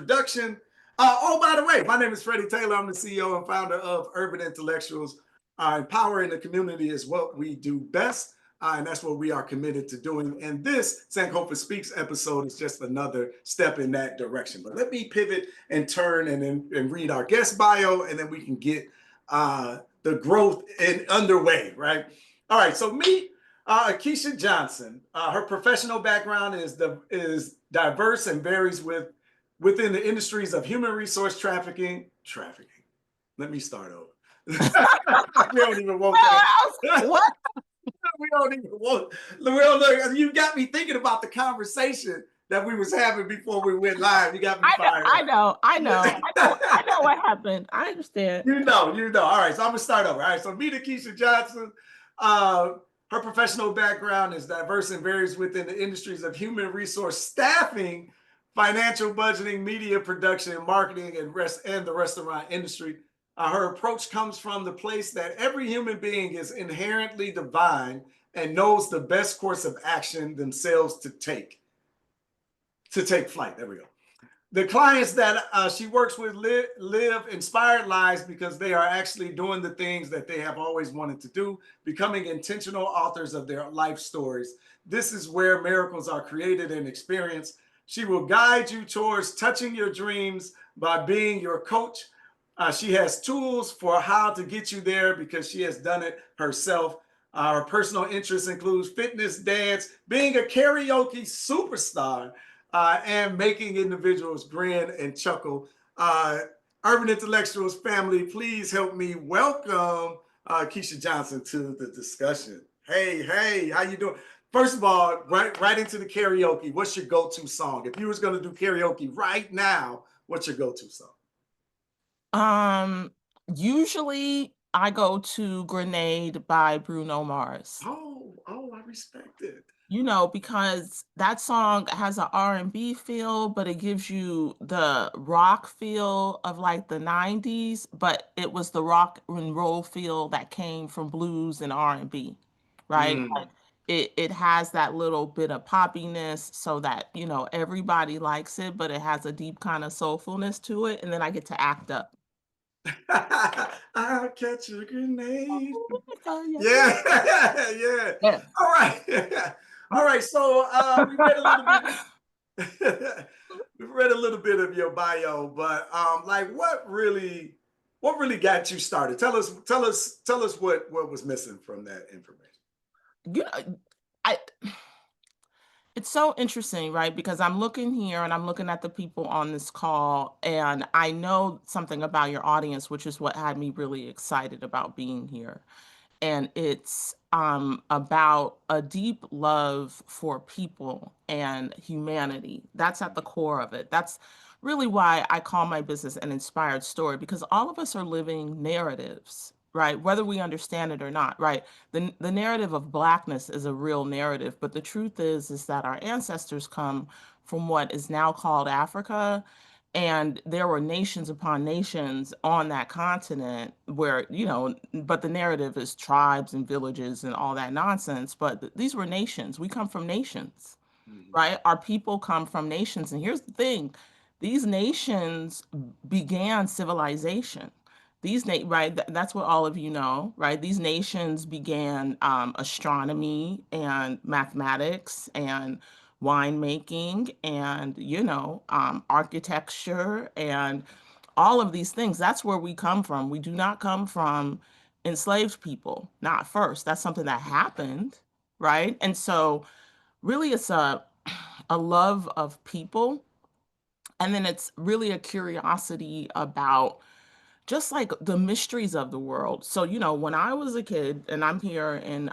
Production. Oh, by the way, my name is Freddie Taylor. I'm the CEO and founder of Urban Intellectuals. Empowering the community is what we do best, and that's what we are committed to doing. And this Sankofa Speaks episode is just another step in that direction. But let me pivot and turn and read our guest bio, and then we can get the growth underway, right? All right, so meet Akeisha Johnson. Her professional background is diverse and varies within the industries of human resource trafficking. Let me start over. We don't even want that. What? We don't even want. We don't look. You got me thinking about the conversation that we was having before we went live. You got me fired up. I know what happened. I understand. You know. All right, so I'm gonna start over. All right, so meet Akeisha Johnson. Her professional background is diverse and varies within the industries of human resource staffing, financial budgeting, media production, marketing, and the restaurant industry. Her approach comes from the place that every human being is inherently divine and knows the best course of action themselves to take flight. There we go. The clients that she works with live inspired lives because they are actually doing the things that they have always wanted to do, becoming intentional authors of their life stories. This is where miracles are created and experienced. She will guide you towards touching your dreams by being your coach. She has tools for how to get you there because she has done it herself. Her personal interests include fitness, dance, being a karaoke superstar, and making individuals grin and chuckle. Urban Intellectuals family, please help me welcome Akeisha Johnson to the discussion. Hey, how you doing? First of all, right into the karaoke. What's your go-to song? If you was going to do karaoke right now, what's your go-to song? Usually I go to Grenade by Bruno Mars. I respect it. Because that song has an R&B feel, but it gives you the rock feel of like the 90s, but it was the rock and roll feel that came from blues and R&B, right? Like it has that little bit of poppiness so that, everybody likes it, but it has a deep kind of soulfulness to it, and then I get to act up. I'll catch a grenade. Yeah. Yeah. Yeah. All right. All right. So we read a little bit. We read a little bit of your bio, but like what really got you started? Tell us what was missing from that information. You know, I It's so interesting, right? Because I'm looking here and I'm looking at the people on this call, and I know something about your audience, which is what had me really excited about being here. And it's about a deep love for people and humanity. That's at the core of it. That's really why I call my business an inspired story, because all of us are living narratives, right? Whether we understand it or not, right? The narrative of Blackness is a real narrative, but the truth is that our ancestors come from what is now called Africa, and there were nations upon nations on that continent where, but the narrative is tribes and villages and all that nonsense. But these were nations. We come from nations, right? Our people come from nations. And here's the thing, these nations began civilization. Right? That's what all of you know, right? These nations began astronomy and mathematics and winemaking and architecture and all of these things. That's where we come from. We do not come from enslaved people, not first. That's something that happened, right? And so really it's a love of people, and then it's really a curiosity about just like the mysteries of the world. So, when I was a kid, and I'm here in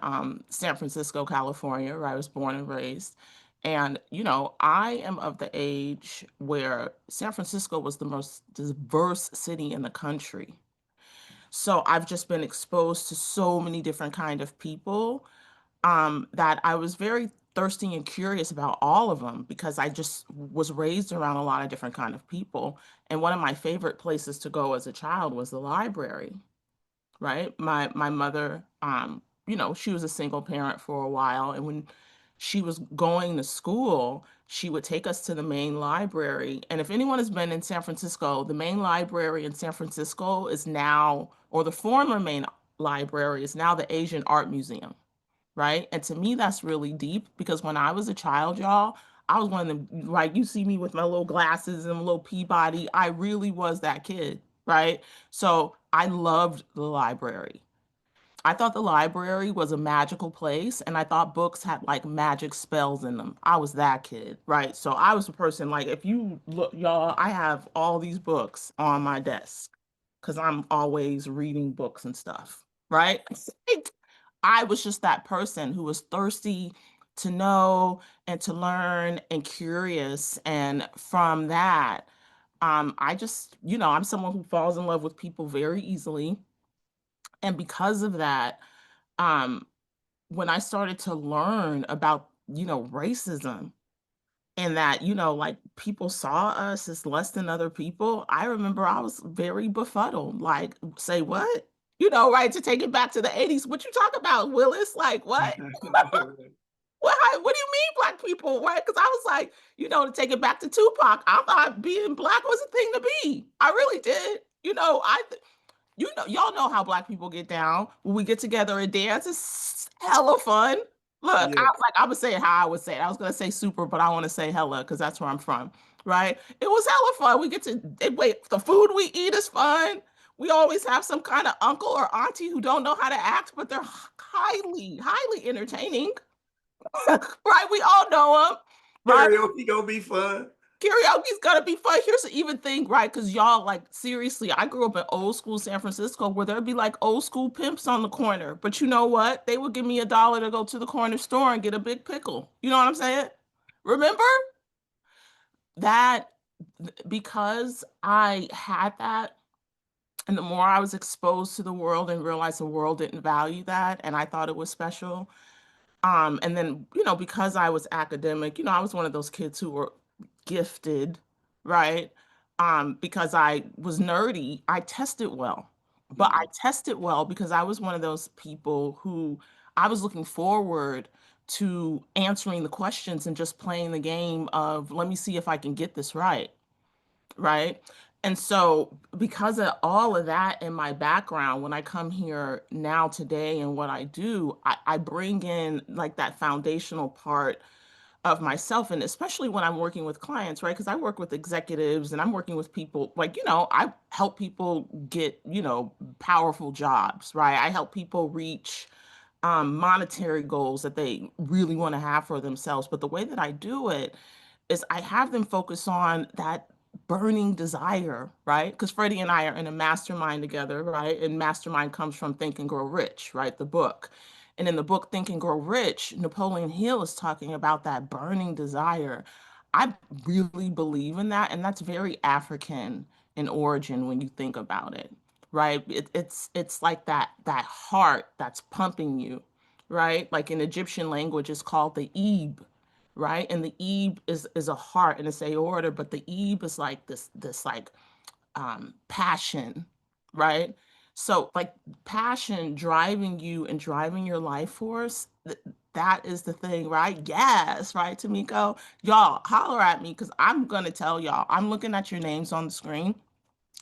San Francisco, California, where I was born and raised, and, I am of the age where San Francisco was the most diverse city in the country. So I've just been exposed to so many different kind of people, that I was very thirsty and curious about all of them because I just was raised around a lot of different kind of people. And one of my favorite places to go as a child was the library, right? My mother, she was a single parent for a while, and when she was going to school, she would take us to the main library. And if anyone has been in San Francisco, the main library in San Francisco is now, or the former main library is now the Asian Art Museum, right? And to me, that's really deep because when I was a child, y'all, I was one of them, like you see me with my little glasses and a little Peabody. I really was that kid, right? So I loved the library. I thought the library was a magical place and I thought books had like magic spells in them. I was that kid, right? So I was a person like, if you look, y'all, I have all these books on my desk because I'm always reading books and stuff, right? I was just that person who was thirsty to know and to learn and curious. And from that, I just, I'm someone who falls in love with people very easily. And because of that, um, when I started to learn about, racism and that, like people saw us as less than other people, I remember I was very befuddled. Like, say what? Right, to take it back to the 80s. What you talk about, Willis? Like, what? What do you mean black people? What? Because I was like, to take it back to Tupac, I thought being black was a thing to be. I really did. Y'all know how black people get down. When we get together and dance, it's hella fun. Look, Yeah, I would say it how I would say it. I was gonna say super, but I want to say hella because that's where I'm from, right? It was hella fun. We get to wait. The food we eat is fun. We always have some kind of uncle or auntie who don't know how to act, but they're highly, highly entertaining, right? We all know them, right? karaoke gonna be fun. Karaoke's gotta be fun. Here's the even thing, right? Because y'all, like, seriously, I grew up in old school San Francisco where there'd be like old school pimps on the corner. But you know what? They would give me $1 to go to the corner store and get a big pickle. You know what I'm saying? Remember that because I had that, and the more I was exposed to the world and realized the world didn't value that, and I thought it was special, and then, because I was academic, I was one of those kids who were gifted, right? Because I was nerdy, I tested well. But I Mhm. tested well because I was one of those people who I was looking forward to answering the questions and just playing the game of let me see if I can get this right, right? And so, because of all of that in my background, when I come here now today and what I do, I bring in like that foundational part of myself. And especially when I'm working with clients, right? Because I work with executives and I'm working with people like, I help people get, powerful jobs, right? I help people reach monetary goals that they really want to have for themselves. But the way that I do it is I have them focus on that burning desire, right? Because Freddie and I are in a mastermind together, right? And mastermind comes from Think and Grow Rich, right? The book. And in the book Think and Grow Rich, Napoleon Hill is talking about that burning desire. I really believe in that. And that's very African in origin when you think about it, right? It's like that heart that's pumping you, right? Like in Egyptian language, it's called the Eb, right? And the Ebe is a heart and it's aorta, but the Ebe is like this like passion, right? So like passion driving you and driving your life force, that is the thing, right? Yes, right, Tamiko? Y'all holler at me because I'm gonna tell y'all, I'm looking at your names on the screen.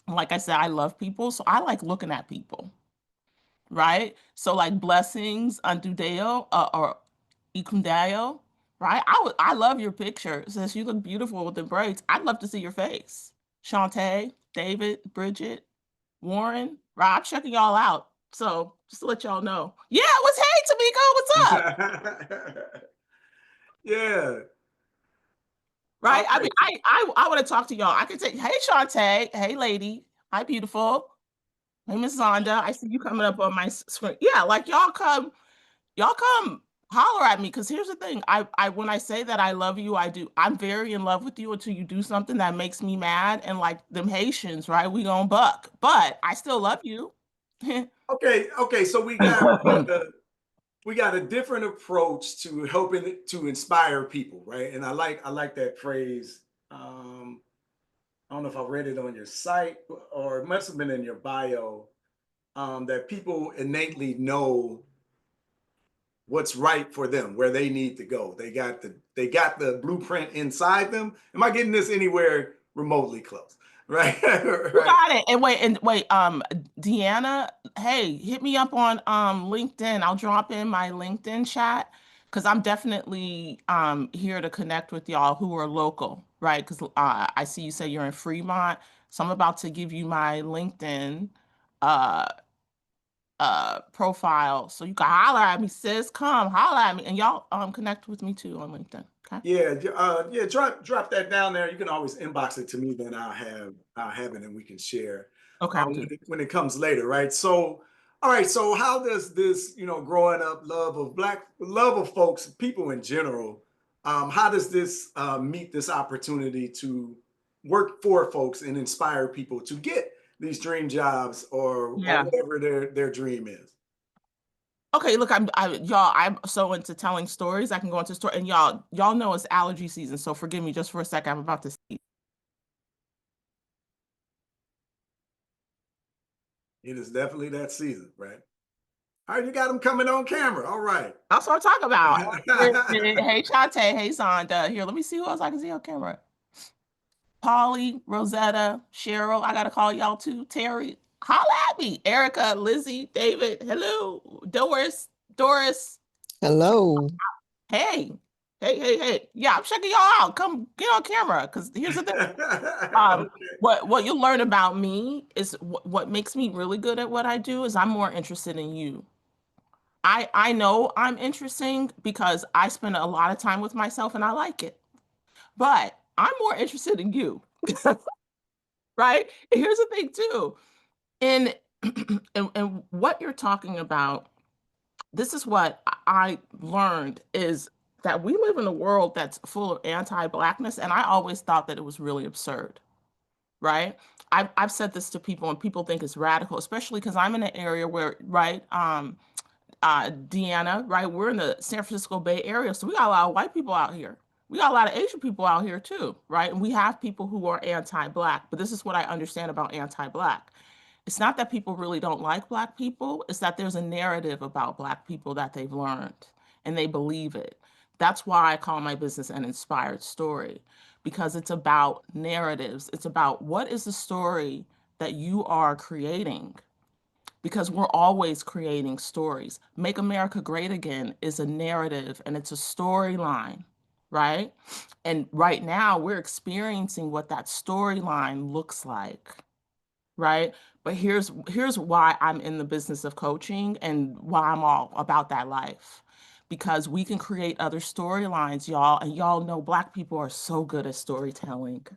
Like I said, I love people, so I like looking at people, right? So like blessings on Dudeo or Ikundayo, right? I love your picture. Since you look beautiful with the braids, I'd love to see your face. Shantae, David, Bridget, Warren, right? I'm checking y'all out. So just to let y'all know. Yeah, what's hey Tamiko? What's up? Yeah. All Right? I mean, right. I want to talk to y'all. I can say, hey Shantae, hey lady, hi beautiful. Hey Miss Zonda, I see you coming up on my screen. Yeah, like y'all come holler at me because here's the thing. I when I say that I love you, I do. I'm very in love with you until you do something that makes me mad. And like them Haitians, right? We gonna buck. But I still love you. Okay. Okay. So we got a different approach to helping to inspire people, right? And I like that phrase. I don't know if I read it on your site or it must have been in your bio. That people innately know what's right for them, where they need to go. They got the blueprint inside them. Am I getting this anywhere remotely close? Right. You Right. got it. And wait, Deanna, hey, hit me up on LinkedIn. I'll drop in my LinkedIn chat because I'm definitely here to connect with y'all who are local, right? Because I see you say you're in Fremont, so I'm about to give you my LinkedIn uh profile so you can holler at me, sis. Come holler at me, and y'all connect with me too on LinkedIn. Okay. Yeah, yeah. Drop that down there. You can always inbox it to me. Then I'll have it, and we can share Okay, I'll when do. it comes later, right? So, all right. So, how does this, growing up, love of folks, people in general, how does this meet this opportunity to work for folks and inspire people to get these dream jobs or Yeah. whatever their dream is? Okay, look, I'm so into telling stories. I can go into story, and y'all know it's allergy season, so forgive me just for a second. I'm about to see. It is definitely that season, right? All right, you got them coming on camera. All right. That's what I'm talking about. Hey, Chante. Hey, Zonda. Here, let me see who else I can see on camera. Polly, Rosetta, Cheryl. I gotta call y'all too. Terry, holla at me. Erica, Lizzie, David. Hello, Doris. Hello. Hey, hey. Yeah, I'm checking y'all out. Come get on camera. Because here's the thing. Okay. What you'll learn about me is what makes me really good at what I do is I'm more interested in you. I know I'm interesting because I spend a lot of time with myself and I like it. But I'm more interested in you, right? And here's the thing too. In and what you're talking about, this is what I learned is that we live in a world that's full of anti-blackness, and I always thought that it was really absurd, right? I've said this to people, and people think it's radical, especially because I'm in an area where, right, Deanna, right? We're in the San Francisco Bay Area, so we got a lot of white people out here. We got a lot of Asian people out here too, right? And we have people who are anti-black, but this is what I understand about anti-black. It's not that people really don't like black people, it's that there's a narrative about black people that they've learned and they believe it. That's why I call my business an inspired story, because it's about narratives. It's about what is the story that you are creating, because we're always creating stories. Make America Great Again is a narrative and it's a storyline, right? And right now we're experiencing what that storyline looks like, right? But here's why I'm in the business of coaching and why I'm all about that life. Because we can create other storylines, y'all, and y'all know Black people are so good at storytelling.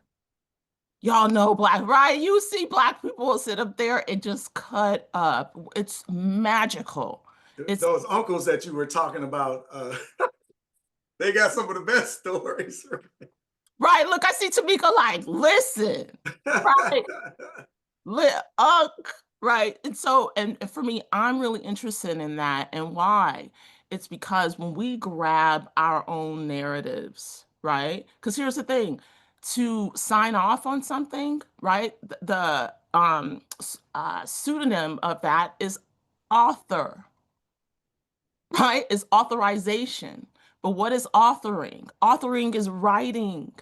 Y'all know Black, right? You see Black people sit up there and just cut up. It's magical. It's Those uncles that you were talking about, they got some of the best stories. right. Look, I see Tamika like, listen, right? Li- uh, right. And so, and for me, I'm really interested in that. And why? It's because when we grab our own narratives, right? Because here's the thing, to sign off on something, right? The pseudonym of that is author, right? Is authorization. But what is authoring? Authoring is writing.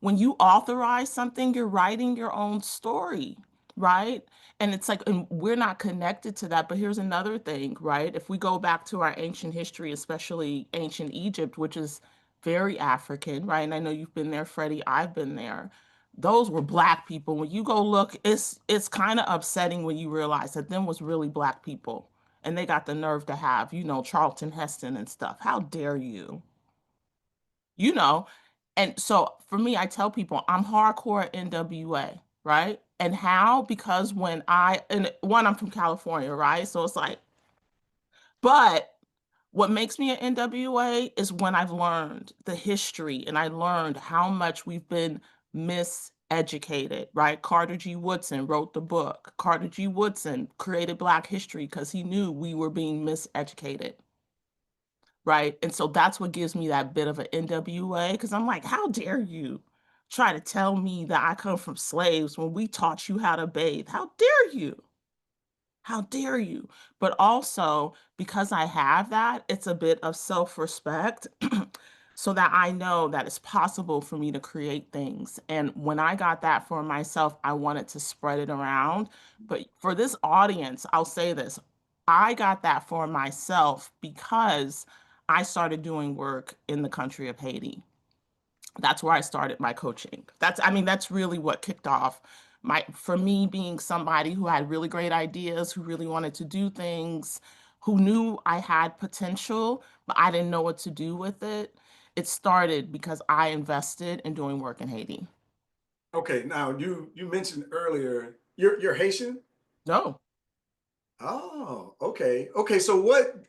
When you authorize something, you're writing your own story, right? And it's like, and we're not connected to that. But here's another thing, right? If we go back to our ancient history, especially ancient Egypt, which is very African, right? And I know you've been there, Freddie, I've been there. Those were black people. When you go look, it's kind of upsetting when you realize that them was really black people. And they got the nerve to have, Charlton Heston and stuff. How dare you? you know. And so for me, I tell people I'm hardcore NWA, right? And how? Because and one, I'm from California, right? So it's like, but what makes me an NWA is when I've learned the history and I learned how much we've been miseducated, right? Carter G. Woodson wrote the book. Carter G. Woodson created Black history because he knew we were being miseducated, right? And so that's what gives me that bit of an NWA, because I'm like, how dare you try to tell me that I come from slaves when we taught you how to bathe? How dare you? How dare you? But also, because I have that, it's a bit of self-respect so that I know that it's possible for me to create things. And when I got that for myself, I wanted to spread it around. But for this audience, I'll say this. I got that for myself because I started doing work in the country of Haiti. That's where I started my coaching. I mean, that's really what kicked off for me being somebody who had really great ideas, who really wanted to do things, who knew I had potential, but I didn't know what to do with it. It started because I invested in doing work in Haiti. Okay, now you mentioned earlier you're Haitian. No, Oh, okay, okay. So what?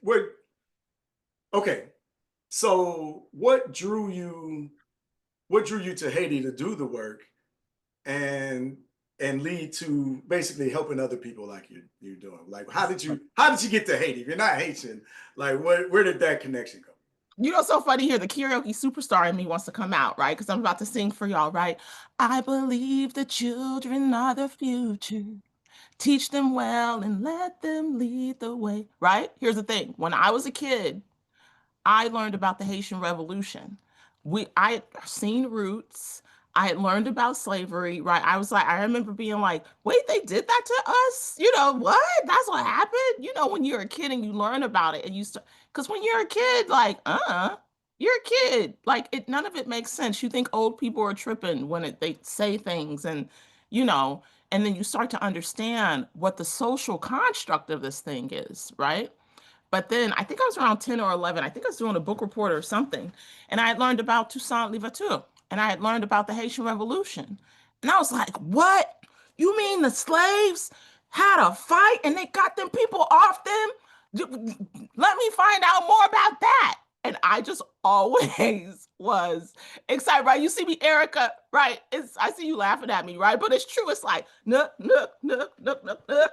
Okay, so what drew you to Haiti to do the work and lead to basically helping other people like you're doing? Like, how did you get to Haiti? If you're not Haitian, like, where did that connection come? you know, it's so funny here. The karaoke superstar in me wants to come out, right? Because I'm about to sing for y'all, right? I believe the children are the future. Teach them well and let them lead the way, right? Here's the thing. When I was a kid, I learned about the Haitian Revolution. I had seen Roots. I had learned about slavery, right? I was like, I remember being like, wait, they did that to us? You know what? That's what happened? You know, when you're a kid and you learn about it and you start, because when you're a kid, like, you're a kid. Like, none of it makes sense. You think old people are tripping when they say things you know, and then you start to understand what the social construct of this thing is, right? But then I think I was around 10 or 11. I think I was doing a book report or something. And I had learned about Toussaint Louverture and I had learned about the Haitian Revolution. And I was like, what? You mean the slaves had a fight and they got them people off them? Let me find out more about that. And I just always was excited, right? You see me, Erica, right? I see you laughing at me, right? But it's true. It's like, nook, nook, nook, nook, nook, nook,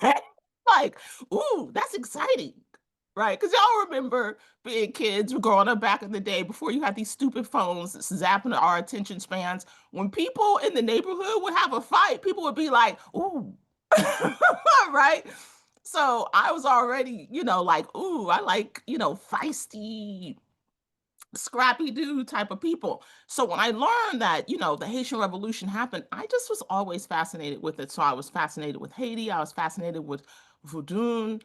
right? Like, ooh, that's exciting. Right, because y'all remember being kids growing up back in the day before you had these stupid phones zapping our attention spans. When people in the neighborhood would have a fight, people would be like, ooh, right? So I was already, like, ooh, I like, feisty, scrappy dude type of people. So when I learned that, the Haitian Revolution happened, I just was always fascinated with it. So I was fascinated with Haiti. I was fascinated with Voodoo.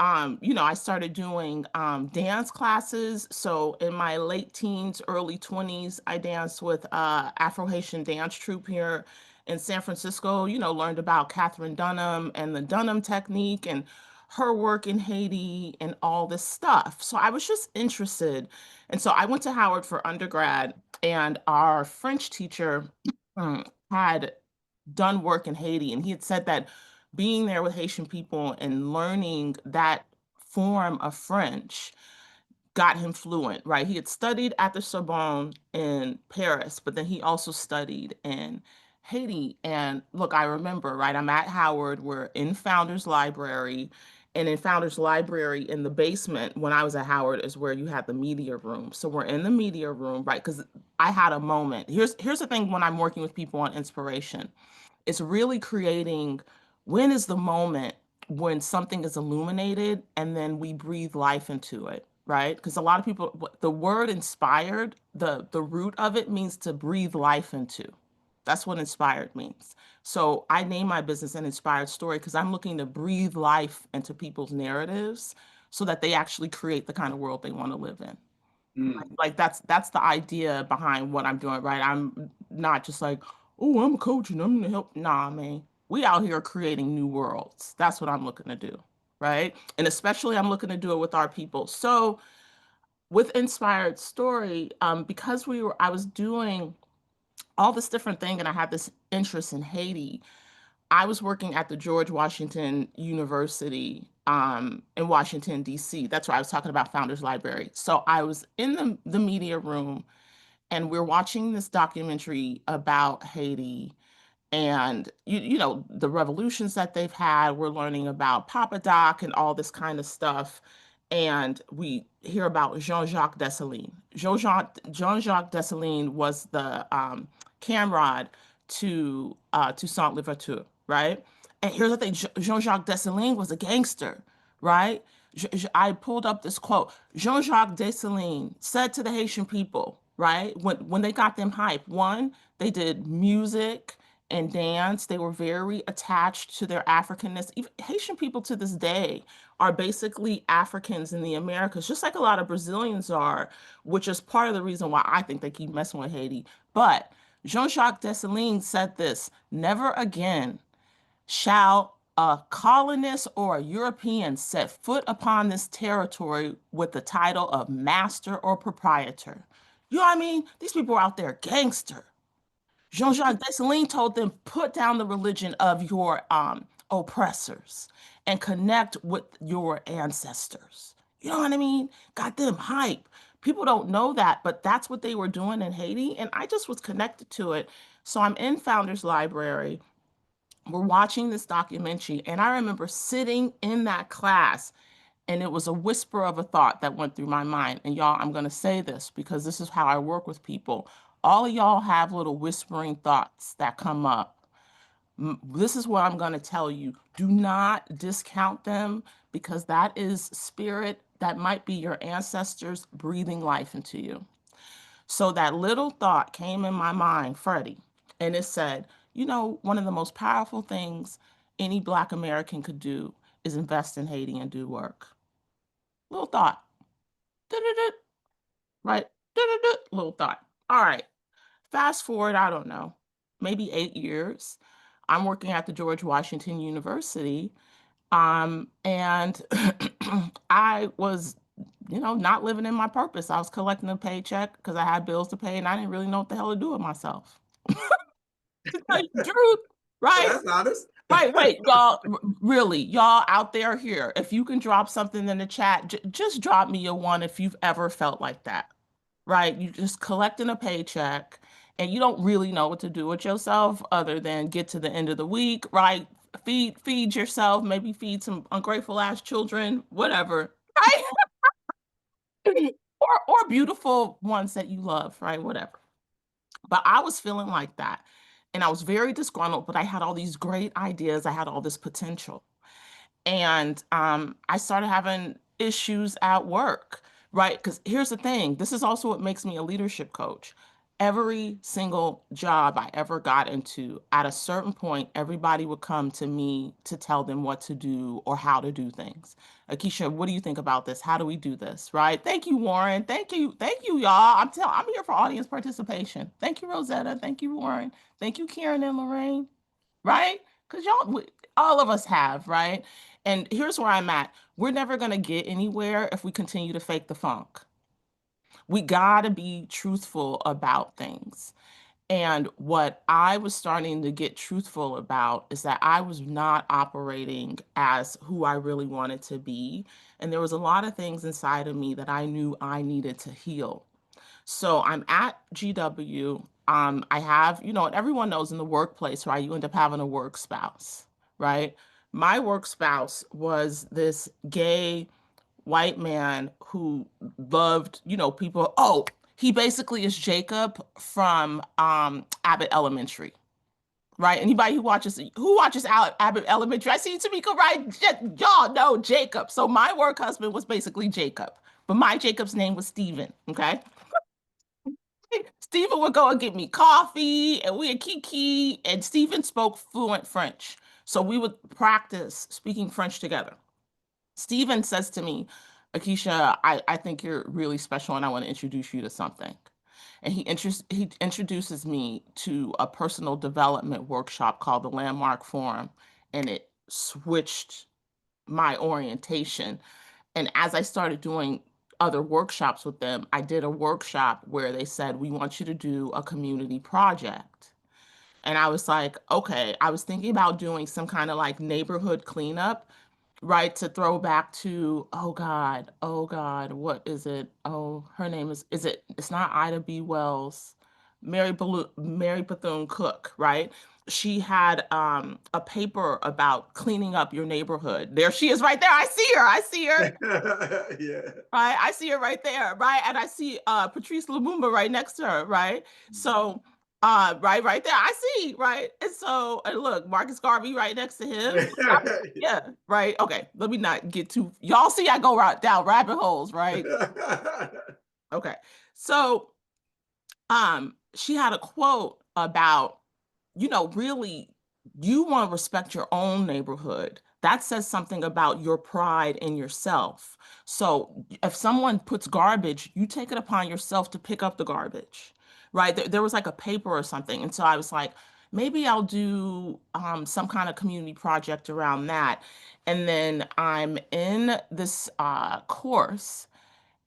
I started doing dance classes. So in my late teens, early 20s, I danced with Afro-Haitian dance troupe here in San Francisco, learned about Catherine Dunham and the Dunham technique and her work in Haiti and all this stuff. So I was just interested. And so I went to Howard for undergrad, and our French teacher had done work in Haiti, and he had said that being there with Haitian people and learning that form of French got him fluent, right? He had studied at the Sorbonne in Paris, but then he also studied in Haiti. And look, I remember, right? I'm at Howard, we're in Founders Library. And in Founders Library in the basement, when I was at Howard, is where you had the media room. So we're in the media room, right? Because I had a moment. Here's the thing when I'm working with people on inspiration. It's really creating when is the moment when something is illuminated and then we breathe life into it, right? Because a lot of people, the word inspired, the root of it means to breathe life into. That's what inspired means. So I name my business an inspired story because I'm looking to breathe life into people's narratives so that they actually create the kind of world they want to live in. Mm. Like that's the idea behind what I'm doing, right? I'm not just like, oh, I'm a coach and I'm gonna help. Nah, man. We out here creating new worlds. That's what I'm looking to do, right? And especially I'm looking to do it with our people. So with Inspired Story, because I was doing all this different thing and I had this interest in Haiti, I was working at the George Washington University in Washington, D.C. That's where I was talking about Founders Library. So I was in the media room and we're watching this documentary about Haiti and the revolutions that they've had. We're learning about Papa Doc and all this kind of stuff, and we hear about Jean-Jacques Dessalines. Jean-Jacques Dessalines was the Camrod to Toussaint Louverture, right? And here's the thing, Jean-Jacques Dessalines was a gangster, right? I pulled up this quote. Jean-Jacques Dessalines said to the Haitian people, right, when they got them hype, one, they did music and dance. They were very attached to their Africanness. Even Haitian people to this day are basically Africans in the Americas, just like a lot of Brazilians are, which is part of the reason why I think they keep messing with Haiti. But Jean-Jacques Dessalines said this, never again shall a colonist or a European set foot upon this territory with the title of master or proprietor. You know what I mean? These people are out there gangster. Jean-Jacques Dessalines told them, put down the religion of your oppressors and connect with your ancestors. You know what I mean? Got them hype. People don't know that, but that's what they were doing in Haiti. And I just was connected to it. So I'm in Founders Library. We're watching this documentary, and I remember sitting in that class, and it was a whisper of a thought that went through my mind. And y'all, I'm going to say this because this is how I work with people. All of y'all have little whispering thoughts that come up. This is what I'm going to tell you. Do not discount them because that is spirit that might be your ancestors breathing life into you. So that little thought came in my mind, Freddie, and it said, you know, one of the most powerful things any Black American could do is invest in Haiti and do work. Little thought. Du-du-du. Right? Du-du-du. Little thought. All right. Fast forward, I don't know, maybe 8 years. I'm working at the George Washington University. And I was, you know, not living in my purpose. I was collecting a paycheck because I had bills to pay and I didn't really know what the hell to do with myself. To tell you the truth, Well, right? that's honest. Right, wait, y'all, really, y'all out there here, if you can drop something in the chat, just drop me a one if you've ever felt like that, right? You just collecting a paycheck and you don't really know what to do with yourself other than get to the end of the week, right? Feed yourself, maybe feed some ungrateful ass children, whatever, right? Or beautiful ones that you love, right? Whatever. But I was feeling like that. And I was very disgruntled, but I had all these great ideas. I had all this potential. And I started having issues at work, right? Because here's the thing, this is also what makes me a leadership coach. Every single job I ever got into, at a certain point, everybody would come to me to tell them what to do or how to do things. Akeisha, what do you think about this? How do we do this? Right? Thank you, Warren. Thank you, y'all. I'm here for audience participation. Thank you, Rosetta. Thank you, Warren. Thank you, Karen and Lorraine. Right? Because y'all, all of us have, right? And here's where I'm at. We're never going to get anywhere if we continue to fake the funk. We got to be truthful about things. And what I was starting to get truthful about is that I was not operating as who I really wanted to be. And there was a lot of things inside of me that I knew I needed to heal. So I'm at GW. I have, you know, and everyone knows in the workplace, right? You end up having a work spouse, right? My work spouse was this gay white man who loved, you know, people. Oh, he basically is Jacob from Abbott Elementary, right? Anybody who watches Abbott Elementary? I see Tamika, right? Y'all know Jacob. So my work husband was basically Jacob, but my Jacob's name was Steven, okay? Stephen would go and get me coffee, and we'd kiki, and Stephen spoke fluent French. So we would practice speaking French together. Stephen says to me, Akeisha, I think you're really special, and I want to introduce you to something. And he introduces me to a personal development workshop called the Landmark Forum, and it switched my orientation. And as I started doing other workshops with them, I did a workshop where they said, we want you to do a community project. And I was like, okay, I was thinking about doing some kind of like neighborhood cleanup, right? To throw back to, oh God, what is it? Oh, her name it's not Ida B. Wells, Mary Bethune-Cook, right? She had a paper about cleaning up your neighborhood. There she is right there. I see her. Yeah. Right? I see her right there, right? And I see Patrice Lumumba right next to her, right? So Right there. I see, right? And so, and look, Marcus Garvey right next to him. Yeah, right. Okay, let me not get too. Y'all see, I go right down rabbit holes, right? Okay, so she had a quote about, really, you want to respect your own neighborhood. That says something about your pride in yourself. So if someone puts garbage, you take it upon yourself to pick up the garbage, right? There was like a paper or something. And so I was like, maybe I'll do some kind of community project around that. And then I'm in this course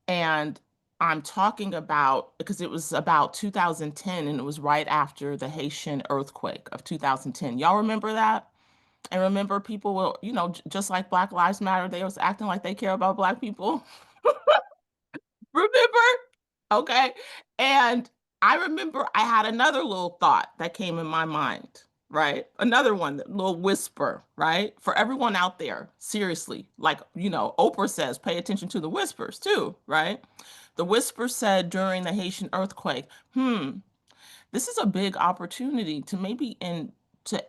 and I'm talking about, because it was about 2010 and it was right after the Haitian earthquake of 2010. Y'all remember that? And remember people were, just like Black Lives Matter, they was acting like they care about Black people. Remember? Okay. And I remember I had another little thought that came in my mind, right? Another one, that little whisper, right? For everyone out there, seriously, like, Oprah says, pay attention to the whispers too, right? The whisper said during the Haitian earthquake, this is a big opportunity to maybe to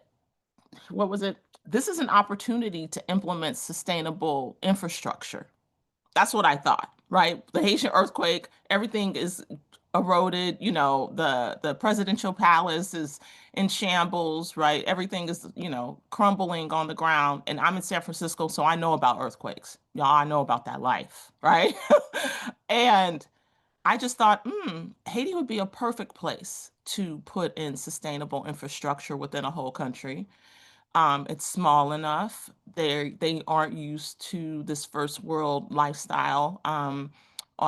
what was it? This is an opportunity to implement sustainable infrastructure. That's what I thought, right? The Haitian earthquake, everything is eroded, the presidential palace is in shambles, right? Everything is, crumbling on the ground. And I'm in San Francisco, so I know about earthquakes. Y'all, I know about that life, right? And I just thought, Haiti would be a perfect place to put in sustainable infrastructure within a whole country. It's small enough. They aren't used to this first world lifestyle on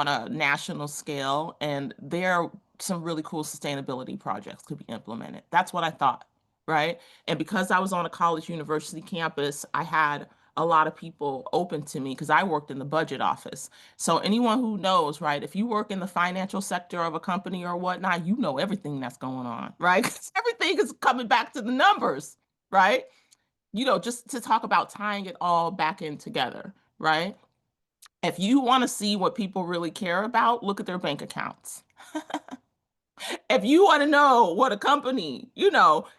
a national scale, and there are some really cool sustainability projects could be implemented. That's what I thought, right? And because I was on a college university campus, I had a lot of people open to me because I worked in the budget office. So anyone who knows, right, if you work in the financial sector of a company or whatnot, you know everything that's going on, right? Because everything is coming back to the numbers, right? Just to talk about tying it all back in together, right? If you want to see what people really care about, look at their bank accounts. If you want to know what a company,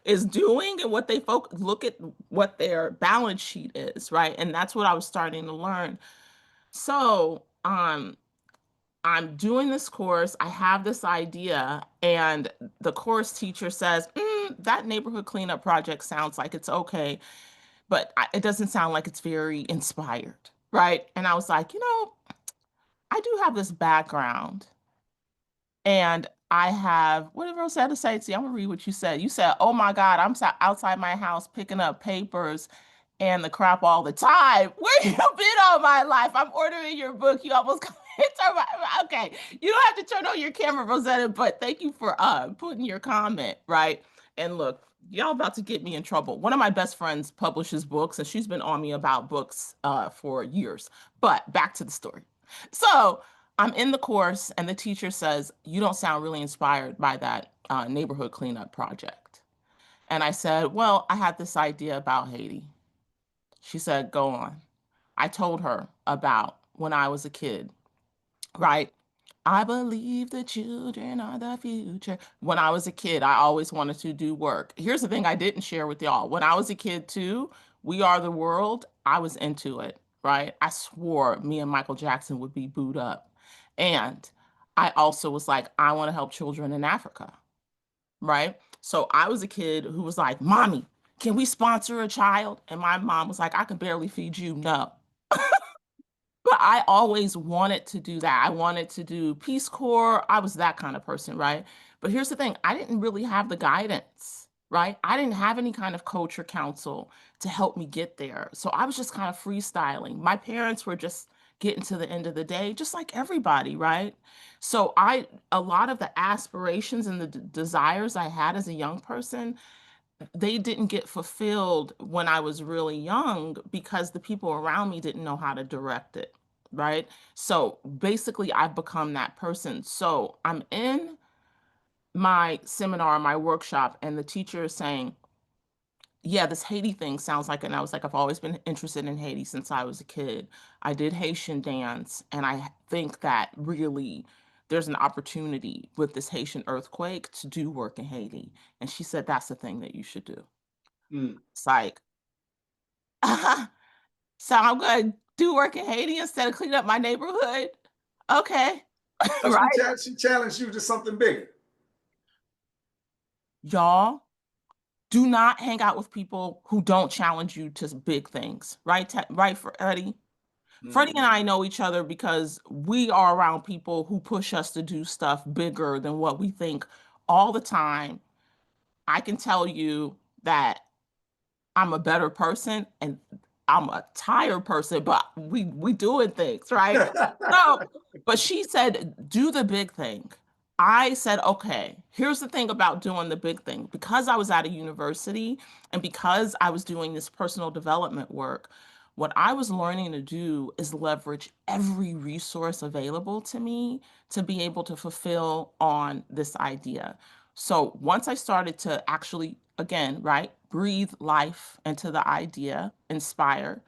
is doing and what they focus, look at what their balance sheet is, right? And that's what I was starting to learn. So, I'm doing this course. I have this idea, and the course teacher says, that neighborhood cleanup project sounds like it's okay, but it doesn't sound like it's very inspired, right? And I was like, I do have this background, and I have, what did Rosetta say? See, I'm gonna read what you said. You said, "Oh my God, I'm outside my house picking up papers and the crap all the time." Where you been all my life? I'm ordering your book. You almost okay. You don't have to turn on your camera, Rosetta, but thank you for putting your comment, right? And look, y'all about to get me in trouble. One of my best friends publishes books, and she's been on me about books for years. But back to the story. So I'm in the course, and the teacher says, "You don't sound really inspired by that neighborhood cleanup project." And I said, "Well, I had this idea about Haiti." She said, "Go on." I told her about when I was a kid, right? I believe the children are the future. When I was a kid, I always wanted to do work. Here's the thing I didn't share with y'all. When I was a kid, too, We Are the World, I was into it, right? I swore me and Michael Jackson would be booed up. And I also was like, I want to help children in Africa, right? So I was a kid who was like, Mommy, can we sponsor a child? And my mom was like, I can barely feed you. No. But I always wanted to do that. I wanted to do Peace Corps. I was that kind of person, right? But here's the thing, I didn't really have the guidance, right? I didn't have any kind of coach or counsel to help me get there. So I was just kind of freestyling. My parents were just getting to the end of the day, just like everybody, right? So a lot of the aspirations and the desires I had as a young person, they didn't get fulfilled when I was really young because the people around me didn't know how to direct it, right? So basically, I've become that person. So I'm in my seminar, my workshop, and the teacher is saying, yeah, this Haiti thing sounds like, and I was like, I've always been interested in Haiti since I was a kid. I did Haitian dance, and I think that really there's an opportunity with this Haitian earthquake to do work in Haiti. And she said, that's the thing that you should do. Mm. It's like, so I'm going to do work in Haiti instead of cleaning up my neighborhood. Okay. So Right. she challenged you to something bigger. Y'all, do not hang out with people who don't challenge you to big things. Right? Right, Freddie? Freddie and Mm-hmm. I know each other because we are around people who push us to do stuff bigger than what we think all the time. I can tell you that I'm a better person and I'm a tired person, but we doing things, right? So, but she said, do the big thing. I said, okay, here's the thing about doing the big thing. Because I was at a university and because I was doing this personal development work, what I was learning to do is leverage every resource available to me to be able to fulfill on this idea. So once I started to actually, again, right, breathe life into the idea, inspire,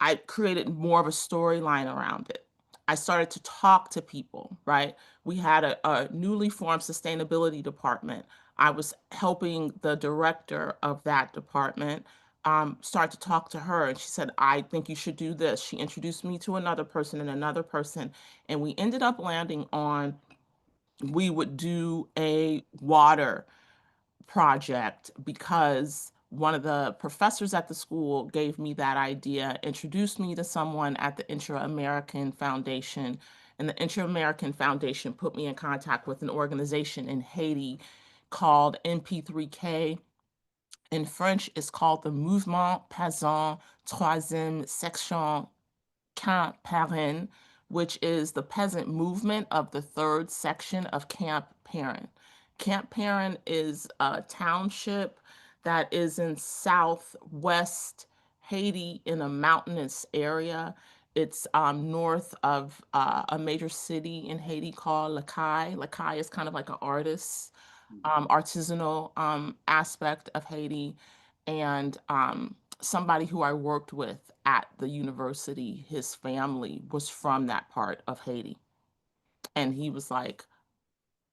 I created more of a storyline around it. I started to talk to people, right? We had a newly formed sustainability department. I was helping the director of that department start to talk to her. And she said, I think you should do this. She introduced me to another person and another person. And we ended up landing on we would do a water project because one of the professors at the school gave me that idea, introduced me to someone at the Inter-American Foundation, and the Inter-American Foundation put me in contact with an organization in Haiti called MP3K. In French, it's called the Mouvement Paysan Troisième Section Camp Perrin, which is the peasant movement of the third section of Camp Perrin. Camp Perrin is a township that is in southwest Haiti in a mountainous area. It's north of a major city in Haiti called Lacaille. Lacaille is kind of like an artist, artisanal aspect of Haiti. And somebody who I worked with at the university, his family was from that part of Haiti. And he was like,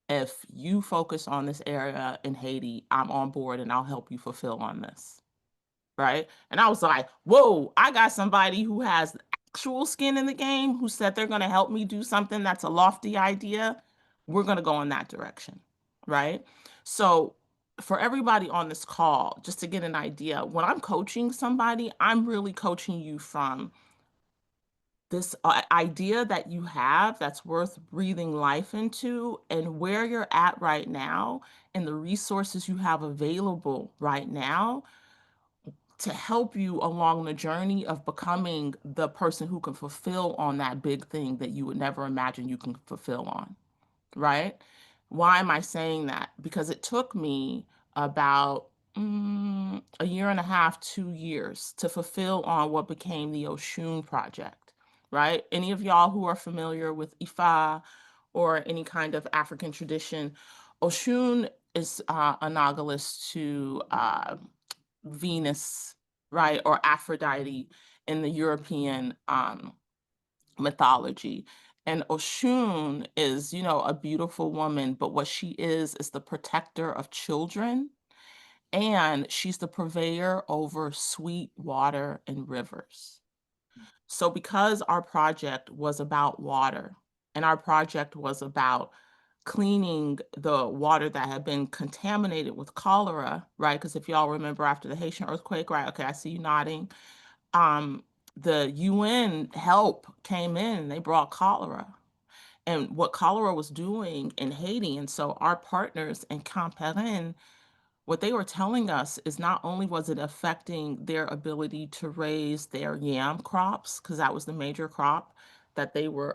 if you focus on this area in Haiti, I'm on board and I'll help you fulfill on this. Right. And I was like, whoa, I got somebody who has actual skin in the game who said they're going to help me do something that's a lofty idea. We're going to go in that direction. Right. So, for everybody on this call, just to get an idea, when I'm coaching somebody, I'm really coaching you from this idea that you have that's worth breathing life into and where you're at right now and the resources you have available right now to help you along the journey of becoming the person who can fulfill on that big thing that you would never imagine you can fulfill on, right? Why am I saying that? Because it took me about a year and a half, 2 years to fulfill on what became the Oshun Project, right? Any of y'all who are familiar with Ifa or any kind of African tradition, Oshun is analogous to Venus, right, or Aphrodite in the European mythology. And Oshun is, a beautiful woman, but what she is the protector of children, and she's the purveyor over sweet water and rivers. So, because our project was about water and our project was about cleaning the water that had been contaminated with cholera, right? Because if y'all remember after the Haitian earthquake, right? Okay, I see you nodding. Um, the UN help came in, they brought cholera and what cholera was doing in Haiti. And so our partners in Camperin, what they were telling us is not only was it affecting their ability to raise their yam crops, because that was the major crop that they were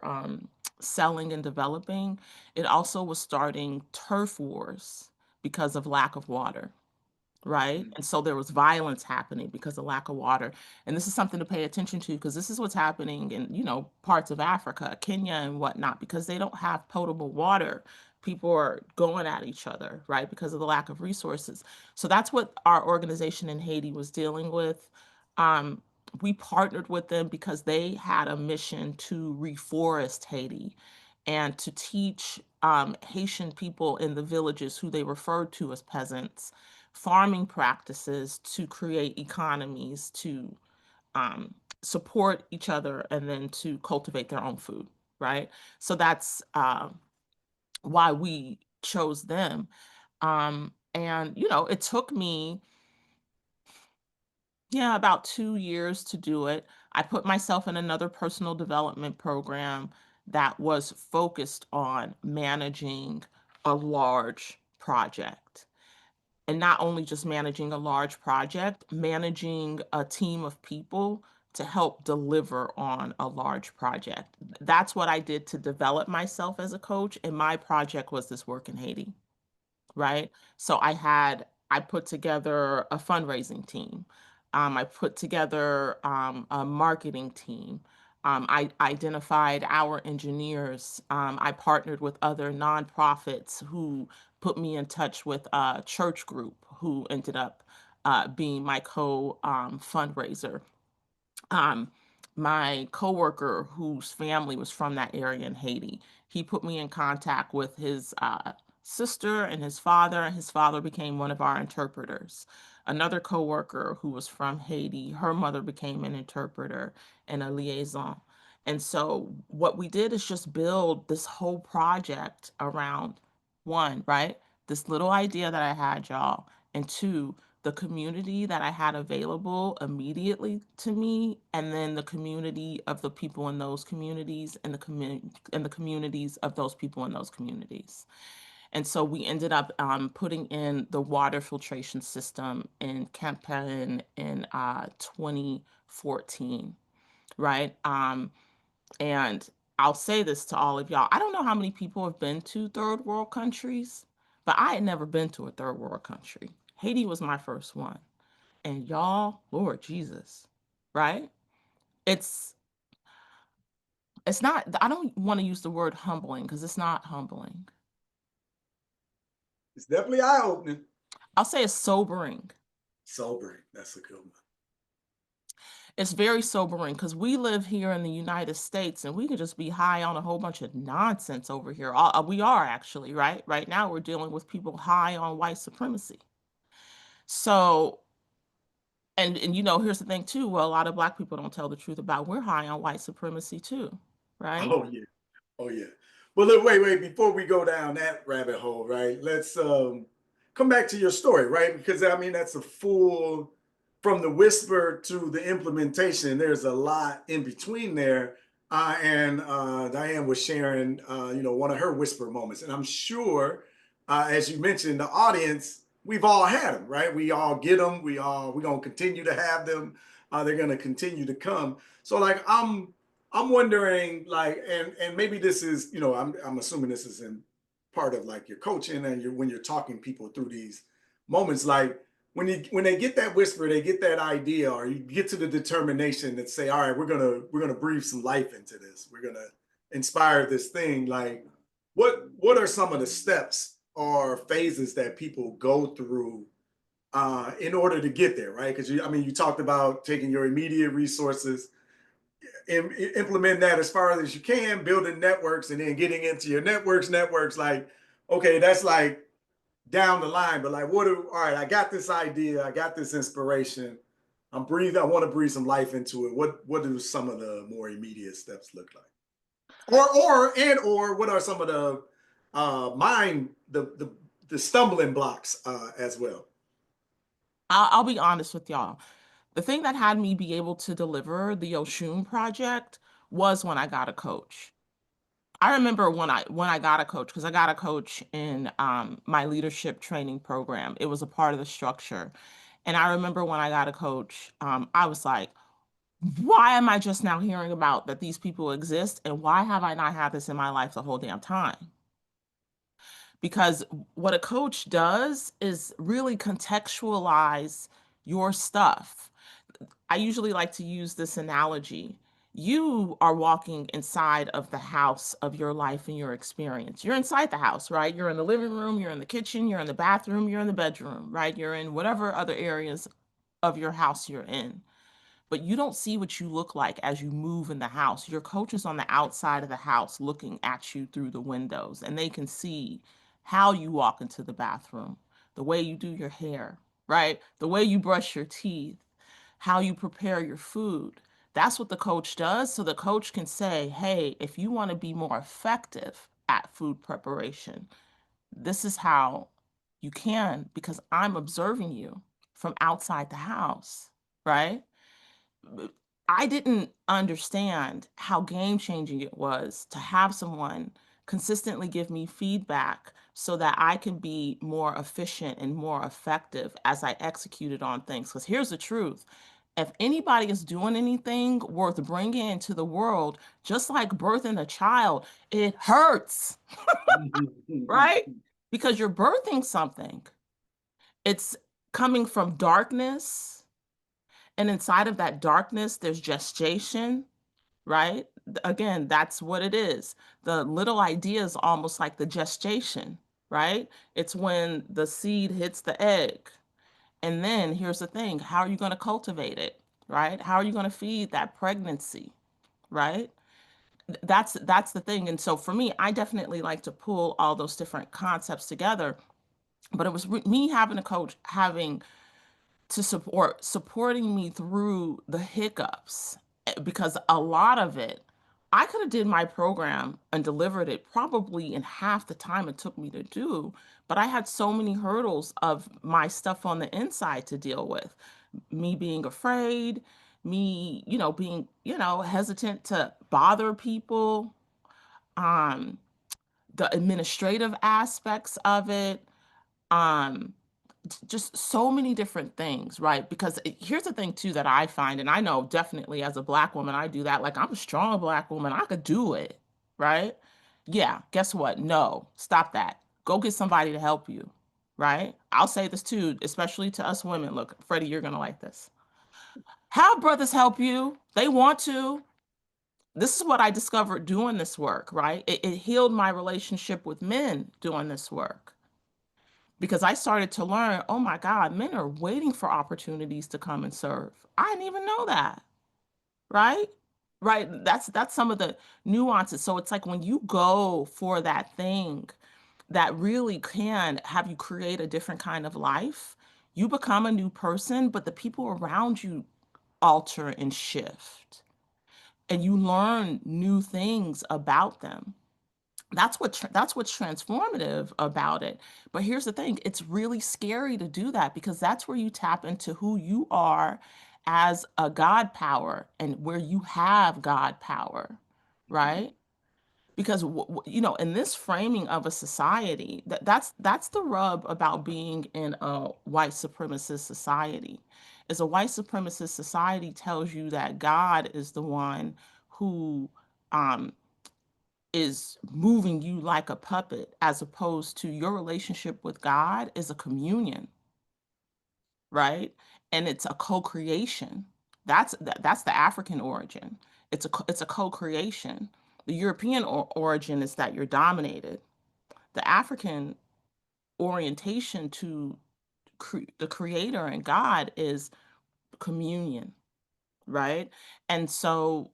selling and developing, it also was starting turf wars because of lack of water, right? And so there was violence happening because of lack of water. And this is something to pay attention to because this is what's happening in, parts of Africa, Kenya and whatnot, because they don't have potable water. People are going at each other, right? Because of the lack of resources. So that's what our organization in Haiti was dealing with. Um, we partnered with them because they had a mission to reforest Haiti. and to teach Haitian people in the villages who they referred to as peasants farming practices to create economies to um, support each other and then to cultivate their own food, right? So that's why we chose them. And, it took me, yeah, about 2 years to do it. I put myself in another personal development program that was focused on managing a large project. And not only just managing a large project, managing a team of people to help deliver on a large project. That's what I did to develop myself as a coach. And my project was this work in Haiti, right? So I put together a fundraising team. I put together a marketing team. I identified our engineers. I partnered with other nonprofits who put me in touch with a church group who ended up being my co fundraiser. um, my coworker whose family was from that area in Haiti, he put me in contact with his sister and his father became one of our interpreters. Another coworker who was from Haiti, her mother became an interpreter and a liaison. And so what we did is just build this whole project around one, right? This little idea that I had, y'all, and two, the community that I had available immediately to me, and then the community of the people in those communities, and the communities of those people in those communities. And so we ended up putting in the water filtration system in Campaign in 2014, right? And I'll say this to all of y'all. I don't know how many people have been to third world countries, but I had never been to a third world country. Haiti was my first one. And y'all, Lord Jesus, right? It's it's not, I don't want to use the word humbling because it's not humbling. It's definitely eye-opening. I'll say it's sobering. Sobering. That's a good one. It's very sobering because we live here in the United States and we could just be high on a whole bunch of nonsense over here. We are actually, right? Right now, we're dealing with people high on white supremacy. So, and here's the thing too. Well, a lot of Black people don't tell the truth about we're high on white supremacy too, right? Oh yeah. Oh yeah. Well, look, wait. Before we go down that rabbit hole, right? Let's come back to your story, right? Because I mean, that's a full from the whisper to the implementation. There's a lot in between there. And Diane was sharing, one of her whisper moments, and I'm sure, as you mentioned, the audience, we've all had them, right? We all get them. We're gonna continue to have them. They're gonna continue to come. So, like, I'm wondering, like, and maybe this is, I'm assuming this is in part of like your coaching and when you're talking people through these moments, like when they get that whisper, they get that idea, or you get to the determination that say, all right, we're gonna breathe some life into this. We're gonna inspire this thing. Like, what are some of the steps or phases that people go through in order to get there, right? Because I mean, you talked about taking your immediate resources implement that as far as you can, building networks, and then getting into your networks. Like, okay, that's like down the line, but like, all right, I got this idea, I got this inspiration. I want to breathe some life into it. What do some of the more immediate steps look like? Or what are some of the mind the stumbling blocks as well? I'll be honest with y'all. The thing that had me be able to deliver the Oshun project was when I got a coach. I remember when I got a coach because I got a coach in my leadership training program. It was a part of the structure, and I remember when I got a coach, I was like, "Why am I just now hearing about that these people exist, and why have I not had this in my life the whole damn time?" Because what a coach does is really contextualize your stuff. I usually like to use this analogy. You are walking inside of the house of your life and your experience. You're inside the house, right? You're in the living room, you're in the kitchen, you're in the bathroom, you're in the bedroom, right? You're in whatever other areas of your house you're in. but you don't see what you look like as you move in the house. Your coach is on the outside of the house looking at you through the windows, and they can see how you walk into the bathroom, the way you do your hair, right? The way you brush your teeth, how you prepare your food. That's what the coach does. So the coach can say, hey, if you want to be more effective at food preparation, this is how you can, because I'm observing you from outside the house, right? I didn't understand how game changing it was to have someone consistently give me feedback so that I can be more efficient and more effective as I executed on things. Because here's the truth: if anybody is doing anything worth bringing into the world, just like birthing a child, it hurts, right? Because you're birthing something. It's coming from darkness, and inside of that darkness, there's gestation, right? Again, that's what it is. The little idea is almost like the gestation, right? It's when the seed hits the egg. And then here's the thing: how are you going to cultivate it, right? How are you going to feed that pregnancy, right? That's the thing. And so for me, I definitely like to pull all those different concepts together. But it was me having a coach, having to supporting me through the hiccups, because a lot of it I could have did my program and delivered it probably in half the time it took me to do, but I had so many hurdles of my stuff on the inside to deal with. Me being afraid, me, being, hesitant to bother people, um, the administrative aspects of it, um, just so many different things, right? Because here's the thing too that I find, and I know definitely as a Black woman, I do that. Like, I'm a strong Black woman, I could do it, right? Yeah, guess what? No, stop that. Go get somebody to help you, right? I'll say this too, especially to us women. Look, Freddie, you're gonna like this. Have brothers help you. They want to. This is what I discovered doing this work, right? It healed my relationship with men doing this work, because I started to learn, oh my God, men are waiting for opportunities to come and serve. I didn't even know that, right? Right. That's some of the nuances. So it's like when you go for that thing that really can have you create a different kind of life, you become a new person, but the people around you alter and shift, and you learn new things about them. That's what's transformative about it. But here's the thing: it's really scary to do that, because that's where you tap into who you are as a God power, and where you have God power, right? Because in this framing of a society, that's the rub about being in a white supremacist society. Is a white supremacist society tells you that God is the one who um is moving you like a puppet, as opposed to your relationship with God is a communion, right? And it's a co-creation. That's the African origin. It's a co-creation. The European origin is that you're dominated. The African orientation to the creator and God is communion, right? And so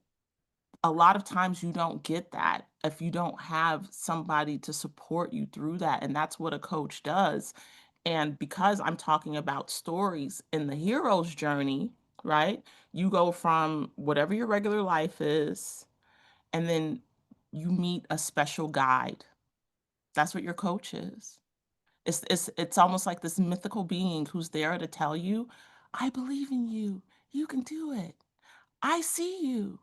a lot of times you don't get that if you don't have somebody to support you through that. And that's what a coach does. And because I'm talking about stories in the hero's journey, right? You go from whatever your regular life is, and then you meet a special guide. That's what your coach is. It's almost like this mythical being who's there to tell you, I believe in you. You can do it. I see you.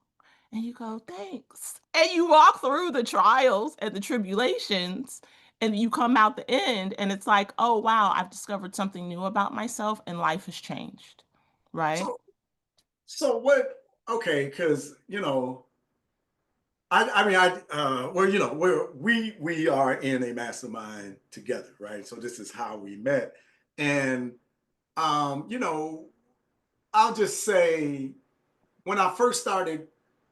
And you go, thanks. And you walk through the trials and the tribulations, and you come out the end, and it's like, oh, wow, I've discovered something new about myself, and life has changed. Right? So, so what? Okay, because I mean, well, we are in a mastermind together, right? So this is how we met, and you know, I'll just say when I first started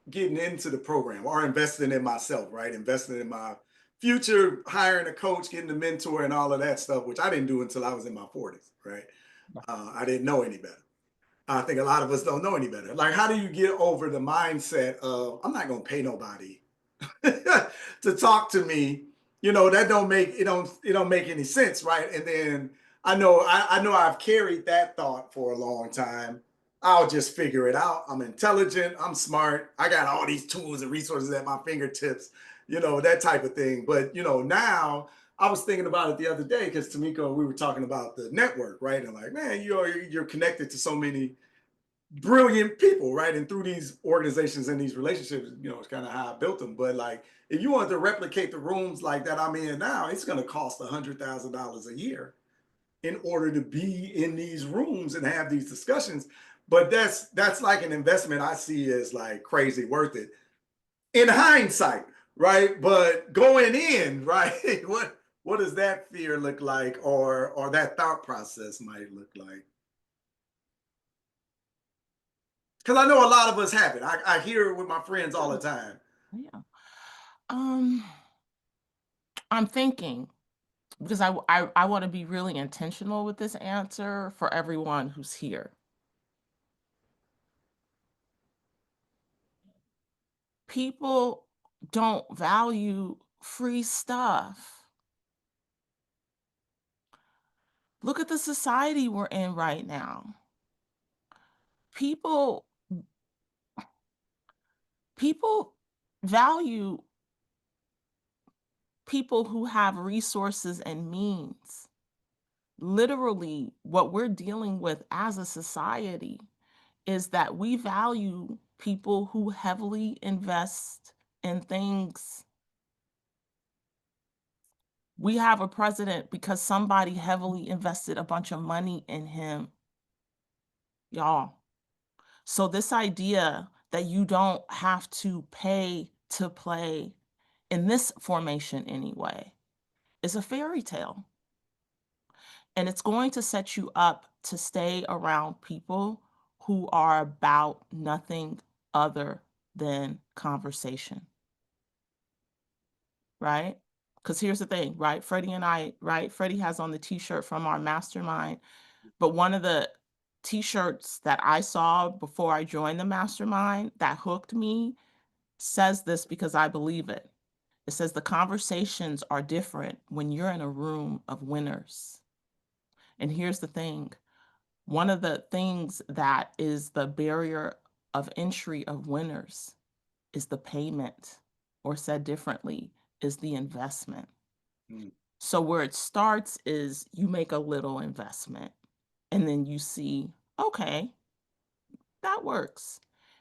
getting into the program or investing in myself, right? Investing in my future, hiring a coach, getting a mentor, and all of that stuff, which I didn't do until I was in my 40s, right? I didn't know any better. I think a lot of us don't know any better. Like, how do you get over the mindset of I'm not gonna pay nobody to talk to me? That don't make any sense, right? And then I know I've carried that thought for a long time. I'll just figure it out. I'm intelligent, I'm smart, I got all these tools and resources at my fingertips, that type of thing. But now I was thinking about it the other day because Tamiko, we were talking about the network, right? And like, man, you're connected to so many brilliant people, right? And through these organizations and these relationships, it's kind of how I built them. But like, if you want to replicate the rooms like that I'm in now, it's going to cost $100,000 a year in order to be in these rooms and have these discussions. But that's like an investment I see as like crazy worth it in hindsight, right? But going in, right? What does that fear look like, or that thought process might look like? Because I know a lot of us have it. I hear it with my friends all the Yeah. time. Yeah. Um, I'm thinking because I want to be really intentional with this answer for everyone who's here. People don't value free stuff. Look at the society we're in right now. People people value people who have resources and means. Literally, what we're dealing with as a society is that we value people who heavily invest in things. We have a president because somebody heavily invested a bunch of money in him, y'all. So, this idea that you don't have to pay to play in this formation anyway is a fairy tale. And it's going to set you up to stay around people who are about nothing other than conversation, right? Because here's the thing, right? Freddie and I, right? Freddie has on the t-shirt from our mastermind, but one of the t-shirts that I saw before I joined the mastermind that hooked me says this because I believe it. It says the conversations are different when you're in a room of winners. And here's the thing. One of the things that is the barrier of entry of winners is the payment, or said differently, is the investment. Mm, So where it starts is you make a little investment and then you see, okay, that works.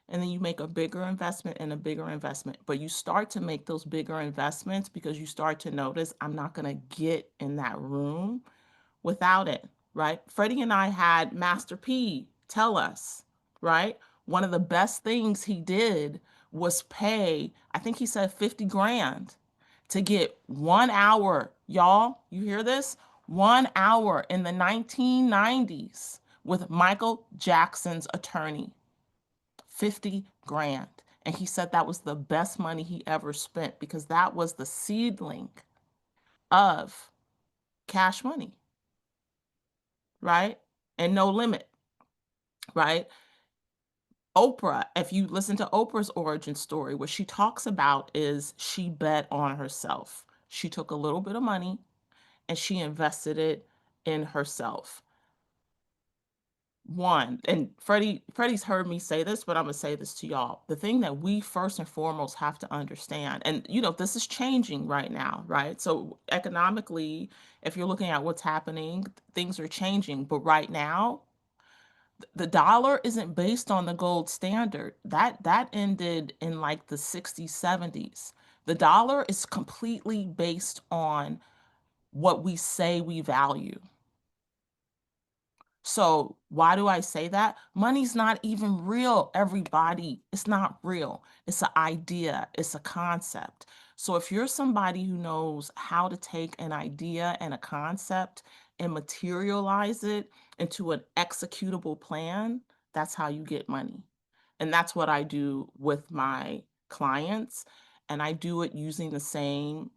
And then you make a bigger investment and a bigger investment. But you start to make those bigger investments because you start to notice I'm not going to get in that room without it, right? Freddie and I had Master P tell us, right? One of the best things he did was pay, I think he said 50 grand to get 1 hour. Y'all, you hear this? 1 hour in the 1990s with Michael Jackson's attorney. 50 grand. And he said that was the best money he ever spent because that was the seedling of cash money, right? And no limit, right? Oprah, if you listen to Oprah's origin story, what she talks about is she bet on herself. She took a little bit of money and she invested it in herself. One, and Freddie's heard me say this, but I'm gonna say this to y'all. The thing that we first and foremost have to understand, and this is changing right now, right? So economically, if you're looking at what's happening, things are changing. But right now, the dollar isn't based on the gold standard. That ended in like the 60s, 70s. The dollar is completely based on what we say we value. So why do I say that? Money's not even real, everybody. It's not real. It's an idea, it's a concept. So if you're somebody who knows how to take an idea and a concept and materialize it into an executable plan, that's how you get money. And that's what I do with my clients. And I do it using the same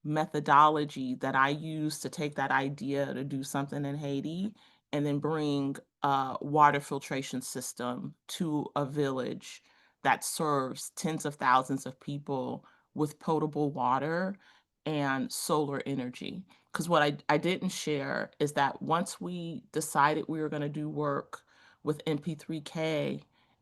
methodology that I use to take that idea to do something in Haiti and then bring a water filtration system to a village that serves tens of thousands of people with potable water and solar energy. Because what I didn't share is that once we decided we were going to do work with MP3K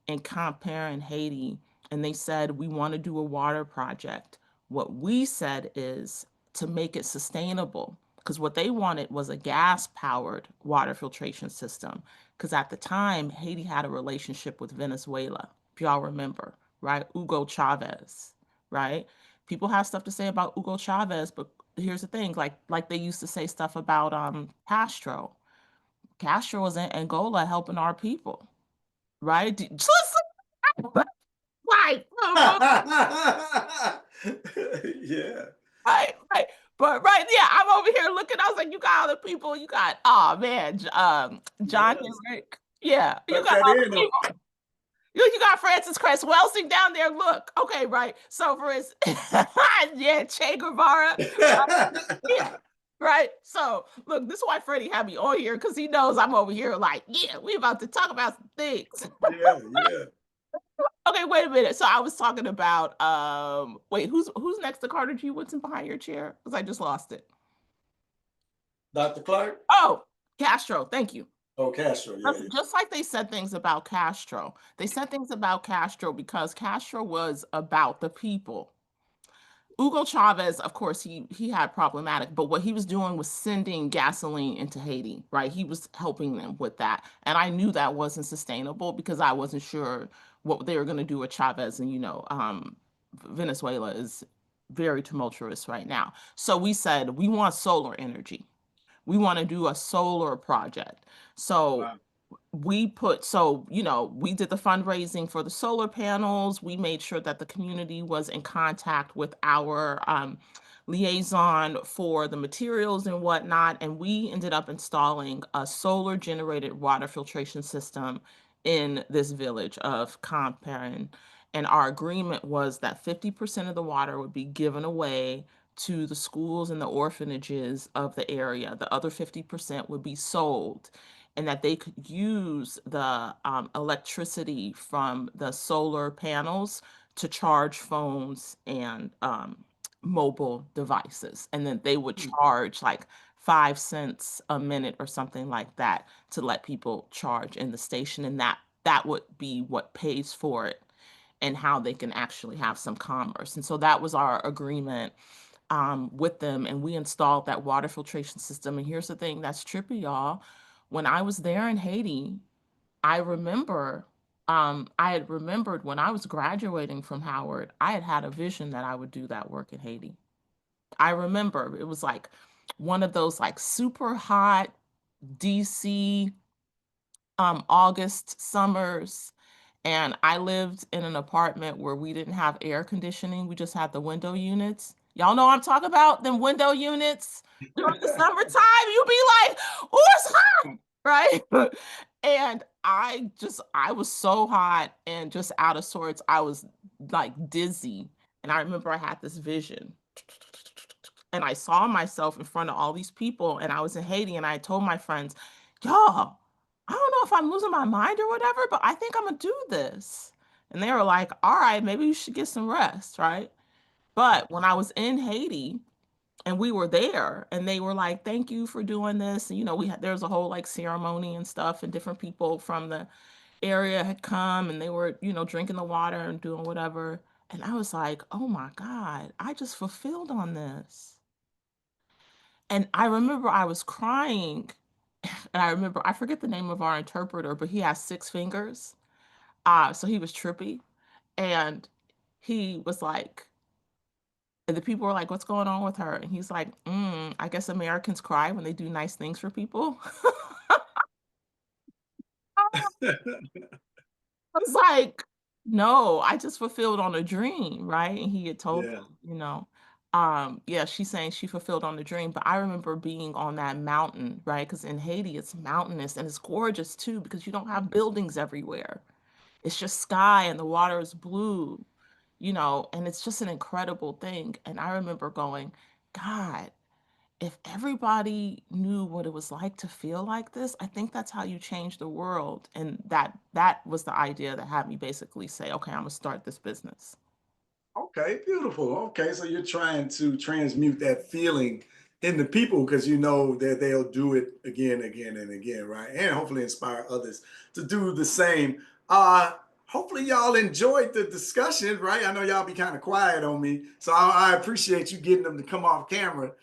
and Compare in Haiti, and they said, we want to do a water project, what we said is to make it sustainable. Because what they wanted was a gas powered water filtration system. Because at the time, Haiti had a relationship with Venezuela, if y'all remember, right? Hugo Chavez, right? People have stuff to say about Hugo Chavez, but here's the thing, like they used to say stuff about Castro. Castro was in Angola helping our people, right? Just like, Yeah. right. But right, yeah, I'm over here looking. I was like, you got other people. You got, oh man, John Yes. Henrik. Yeah, you Tuck got that other in. people. You got Francis Cress Welsing down there. Look, okay, right. So for his, yeah, Che Guevara. Yeah, right. So look, this is why Freddie had me on here because he knows I'm over here like, yeah, we about to talk about some things. Yeah, yeah. Okay, wait a minute. So I was talking about wait, who's next to Carter G. Woodson behind your chair? Because I just lost it. Dr. Clark? Oh, Castro, thank you. Oh, Castro. Yeah, yeah. Just like they said things about Castro. They said things about Castro because Castro was about the people. Hugo Chavez, of course, he had problematic, but what he was doing was sending gasoline into Haiti, right? He was helping them with that. And I knew that wasn't sustainable because I wasn't sure what they were going to do with Chavez. And, Venezuela is very tumultuous right now. So we said, we want solar energy. We want to do a solar project. So Wow. we did the fundraising for the solar panels. We made sure that the community was in contact with our liaison for the materials and whatnot, and we ended up installing a solar generated water filtration system in this village of Comparin. And our agreement was that 50% of the water would be given away to the schools and the orphanages of the area. The other 50% would be sold, and that they could use the electricity from the solar panels to charge phones and mobile devices. And then they would charge like 5 cents a minute or something like that to let people charge in the station. And that would be what pays for it and how they can actually have some commerce. And so that was our agreement with them, and we installed that water filtration system. And here's the thing that's trippy, y'all. When I was there in Haiti, I remember, I had remembered when I was graduating from Howard, I had had a vision that I would do that work in Haiti. I remember it was like one of those like super hot DC August summers. And I lived in an apartment where we didn't have air conditioning. We just had the window units. Y'all know what I'm talking about? Them window units during the summertime. You be like, oh, it's hot, right? And I was so hot and just out of sorts. I was like dizzy. And I remember I had this vision. And I saw myself in front of all these people. And I was in Haiti and I told my friends, y'all, I don't know if I'm losing my mind or whatever, but I think I'm gonna do this. And they were like, all right, maybe you should get some rest, right? But when I was in Haiti and we were there and they were like, thank you for doing this. And there was a whole like ceremony and stuff, and different people from the area had come and they were, drinking the water and doing whatever. And I was like, oh my God, I just fulfilled on this. And I remember I was crying. And I remember, I forget the name of our interpreter, but he has 6 fingers. So he was trippy. And he was like, and the people were like, what's going on with her? And he's like, I guess Americans cry when they do nice things for people. I was like, no, I just fulfilled on a dream, right? And he had told Yeah. them, yeah, she's saying she fulfilled on the dream. But I remember being on that mountain, right? Because in Haiti, it's mountainous and it's gorgeous too, because you don't have buildings everywhere. It's just sky and the water is blue, and it's just an incredible thing. And I remember going, God, if everybody knew what it was like to feel like this, I think that's how you change the world. And that was the idea that had me basically say, okay, I'm gonna start this business. Okay, beautiful. Okay, so you're trying to transmute that feeling in the people because you know that they'll do it again, again, and again, right? And hopefully inspire others to do the same. Hopefully y'all enjoyed the discussion, right? I know y'all be kind of quiet on me, so I appreciate you getting them to come off camera,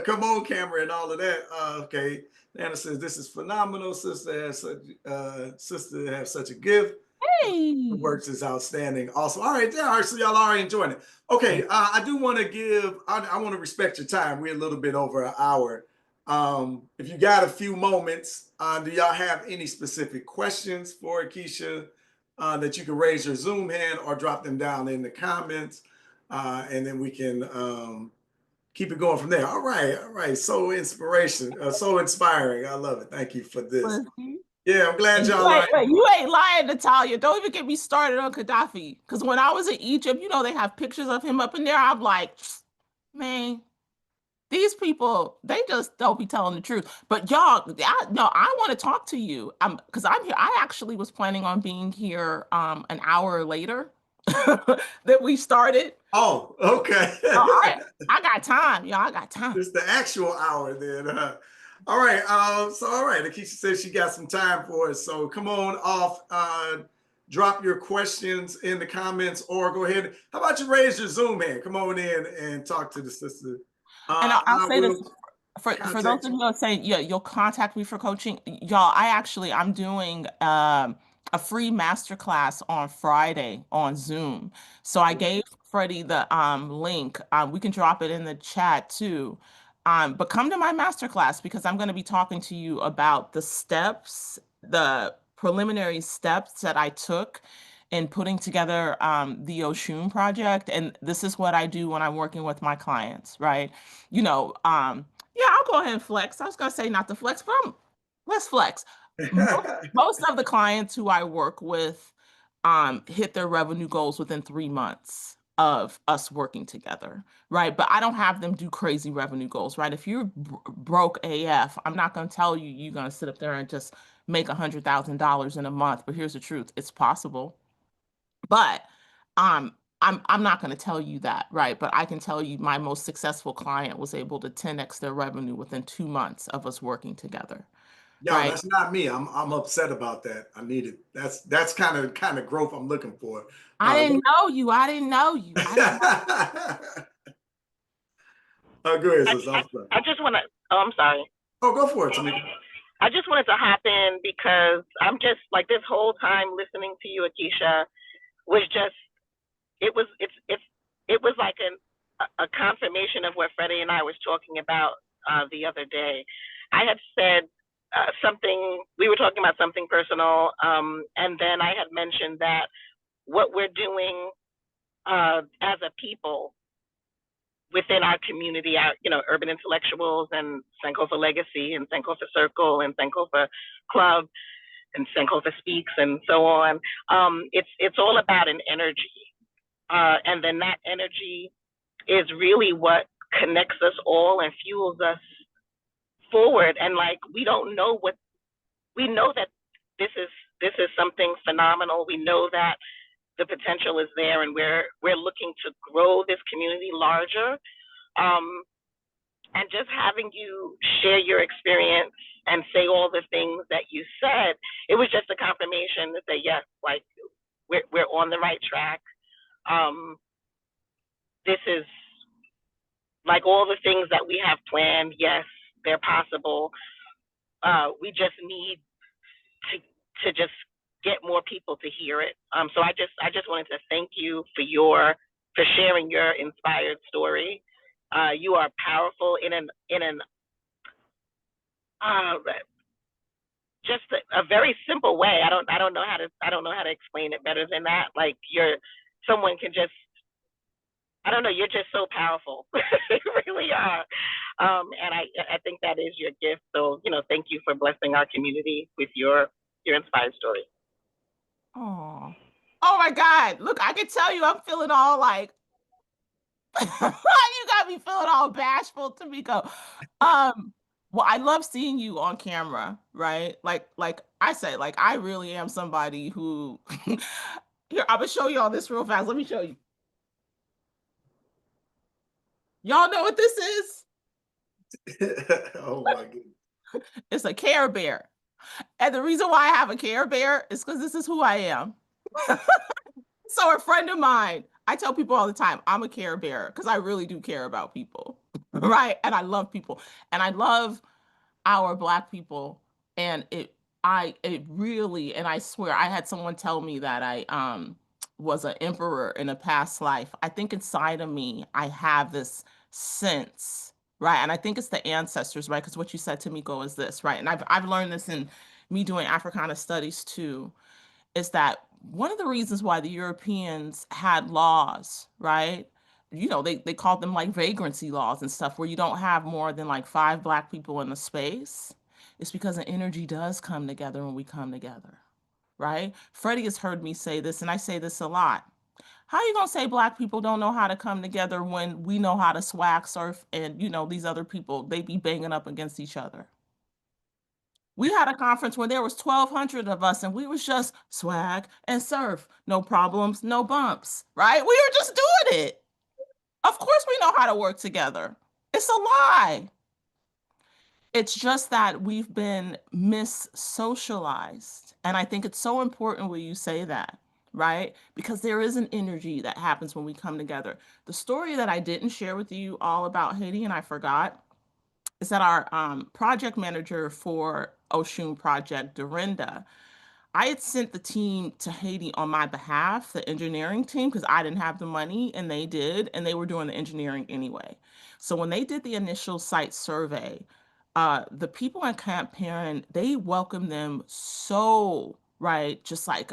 come on camera, and all of that. Okay, Nana says this is phenomenal. Sister has such a gift. The Hey. works is outstanding. Also, all right, yeah, all right, so y'all already enjoying it. Okay, I do want to give. I want to respect your time. We're a little bit over an hour. If you got a few moments, do y'all have any specific questions for Akeisha that you can raise your Zoom hand or drop them down in the comments, and then we can keep it going from there. All right. So inspiring. I love it. Thank you for this. Yeah, I'm glad And y'all are. you ain't lying, Natalia. Don't even get me started on Gaddafi. Because when I was in Egypt, they have pictures of him up in there. I'm like, man, these people, they just don't be telling the truth. But y'all, I want to talk to you. Because I'm here. I actually was planning on being here an hour later that we started. Oh, okay. Oh, I got time, y'all. I got time. It's the actual hour then. All right. All right. Akeisha says she got some time for us. So come on off. Drop your questions in the comments or go ahead. How about you raise your Zoom hand? Come on in and talk to the sister. And I'll I say this will for those contact of you. you who are saying, yeah, you'll contact me for coaching. Y'all, I'm doing a free masterclass on Friday on Zoom. So I gave Freddie the link. We can drop it in the chat too. But come to my masterclass because I'm going to be talking to you about the steps, the preliminary steps that I took in putting together the Oshun project. And this is what I do when I'm working with my clients, right? Yeah, I'll go ahead and flex. I was gonna say not to flex, but let's flex. Most of the clients who I work with hit their revenue goals within 3 months of us working together, right? But I don't have them do crazy revenue goals, right? If you're broke AF, I'm not gonna tell you you're gonna sit up there and just make $100,000 in a month. But here's the truth: it's possible. But um, I'm not going to tell you that, right? But I can tell you my most successful client was able to 10x their revenue within 2 months of us working together, Yo, right? that's not me. I'm upset about that. I need it. That's kind of growth I'm looking for. I didn't know you. I didn't know you. I didn't know. Oh, go ahead, I, sis. I, I'm sorry. I just want to, oh, I'm sorry. Oh, go for it, Tamika. I just wanted to hop in because I'm just like this whole time listening to you, Akeisha, was just, it was like a confirmation of what Freddie and I was talking about the other day. I had said something, we were talking about something personal, and then I had mentioned that what we're doing as a people within our community, our urban intellectuals and Sankofa Legacy and Sankofa Circle and Sankofa Club and Sankofa Speaks and so on. It's all about an energy, and then that energy is really what connects us all and fuels us forward. And like we know that this is something phenomenal. We know that the potential is there, and we're looking to grow this community larger. Um, and just having you share your experience and say all the things that you said, it was just a confirmation to say yes, like we're on the right track. This is like all the things that we have planned. Yes, they're possible. We just need to just get more people to hear it. So I just wanted to thank you for sharing your inspired story. You are powerful in an uh, just a very simple way. I don't know how to explain it better than that. Like someone can just, I don't know, you're just so powerful. You really are. And I think that is your gift. So, thank you for blessing our community with your inspired story. Oh, oh my God! Look, I can tell you, I'm feeling all like You got me feeling all bashful, Tamiko. Well, I love seeing you on camera, right? Like I say, like I really am somebody who here, I'm gonna show you all this real fast. Let me show you. Y'all know what this is? Oh my goodness. It's a Care Bear. And the reason why I have a Care Bear is because this is who I am. So a friend of mine, I tell people all the time, I'm a Care Bear because I really do care about people, right? And I love people, and I love our Black people. And it really, and I swear, I had someone tell me that I was an emperor in a past life. I think inside of me, I have this sense, right? And I think it's the ancestors, right? Because what you said to me go is this, right? And I've learned this in me doing Africana studies too, is that one of the reasons why the Europeans had laws, right? You know, they called them like vagrancy laws and stuff, where you don't have more than like 5 Black people in a space. It's because an energy does come together when we come together, right? Freddie has heard me say this, and I say this a lot. How you gonna say Black people don't know how to come together when we know how to swag surf and you know these other people, they be banging up against each other? We had a conference where there was 1,200 of us and we was just swag and surf. No problems, no bumps, right? We were just doing it. Of course we know how to work together. It's a lie. It's just that we've been mis-socialized. And I think it's so important when you say that, right? Because there is an energy that happens when we come together. The story that I didn't share with you all about Haiti, and I forgot, is that our project manager for Oshun Project, Dorinda, I had sent the team to Haiti on my behalf, the engineering team, because I didn't have the money and they did, and they were doing the engineering anyway. So when they did the initial site survey, the people in Camp Perrin, they welcomed them so, right, just like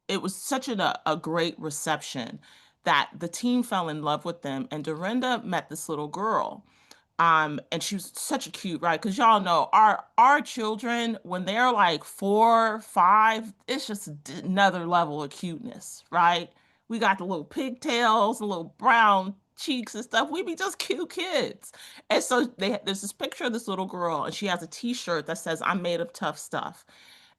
it was such a great reception that the team fell in love with them. And Dorinda met this little girl, and she was such a cute, right? Because y'all know our children, when they're like 4, 5, it's just another level of cuteness, right? We got the little pigtails, the little brown cheeks and stuff. We be just cute kids. And so there's this picture of this little girl, and she has a T-shirt that says, "I'm made of tough stuff."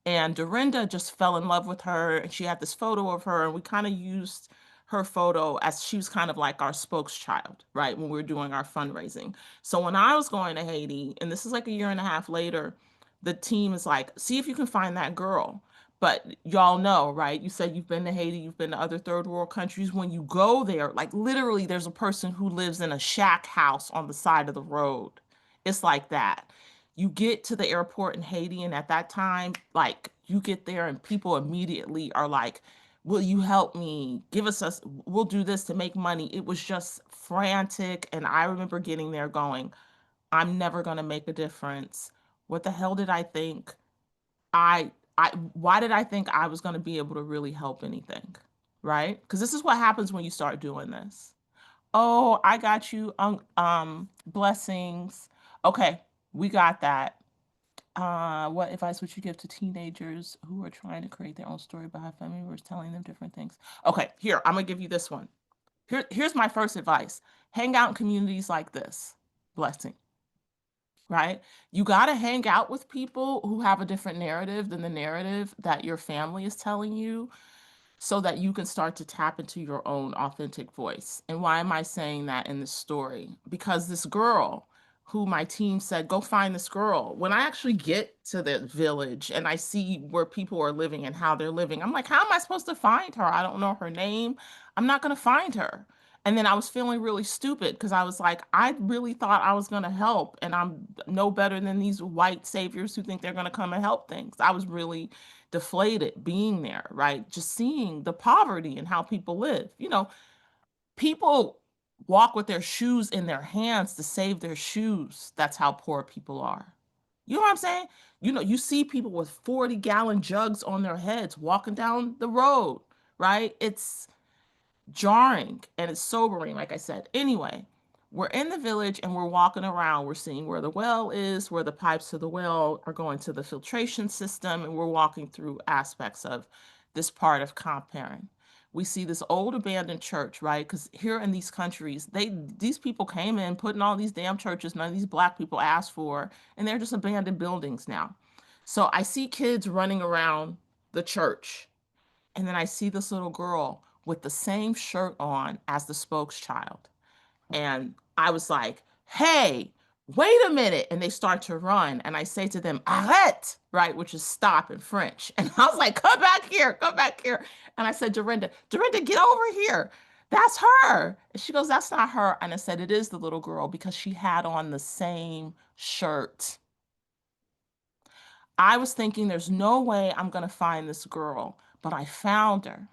And Dorinda just fell in love with her, and she had this photo of her, and we kind of used her photo as she was kind of like our spokeschild, right, when we were doing our fundraising. So when I was going to Haiti, and this is like a year and a half later, the team is like, see if you can find that girl. But y'all know, right? You said you've been to Haiti, you've been to other third world countries. When you go there, like literally, there's a person who lives in a shack house on the side of the road. It's like that. You get to the airport in Haiti, and at that time, like you get there and people immediately are like, will you help me? Give us, we'll do this to make money. It was just frantic. And I remember getting there going, I'm never going to make a difference. What the hell did I think? Why did I think I was going to be able to really help anything? Right? Because this is what happens when you start doing this. Oh, I got you. Blessings. Okay, we got that. What advice would you give to teenagers who are trying to create their own story behind family members telling them different things? Okay, here, I'm gonna give you this one. Here's my first advice. Hang out in communities like this. Blessing, right? You gotta hang out with people who have a different narrative than the narrative that your family is telling you, so that you can start to tap into your own authentic voice. And why am I saying that in this story? Because this girl who my team said, go find this girl. When I actually get to the village and I see where people are living and how they're living, I'm like, how am I supposed to find her? I don't know her name. I'm not going to find her. And then I was feeling really stupid because I was like, I really thought I was going to help. And I'm no better than these white saviors who think they're going to come and help things. I was really deflated being there, right? Just seeing the poverty and how people live. You know, people walk with their shoes in their hands to save their shoes. That's how poor people are. You know what I'm saying? You know, you see people with 40-gallon jugs on their heads walking down the road, right? It's jarring and it's sobering, like I said. Anyway, we're in the village and we're walking around. We're seeing where the well is, where the pipes to the well are going to the filtration system, and we're walking through aspects of this part of Comparing. we see this old abandoned church, right? Because here in these countries, these people came in, putting all these damn churches none of these Black people asked for, and they're just abandoned buildings now. So I see kids running around the church, and then I see this little girl with the same shirt on as the spokes child. And I was like, hey, wait a minute. And they start to run. And I say to them, arrête, right, which is stop in French. And I was like, come back here, come back here. And I said, Dorinda, get over here. That's her. And she goes, that's not her. And I said, it is the little girl because she had on the same shirt. I was thinking, there's no way I'm going to find this girl, but I found her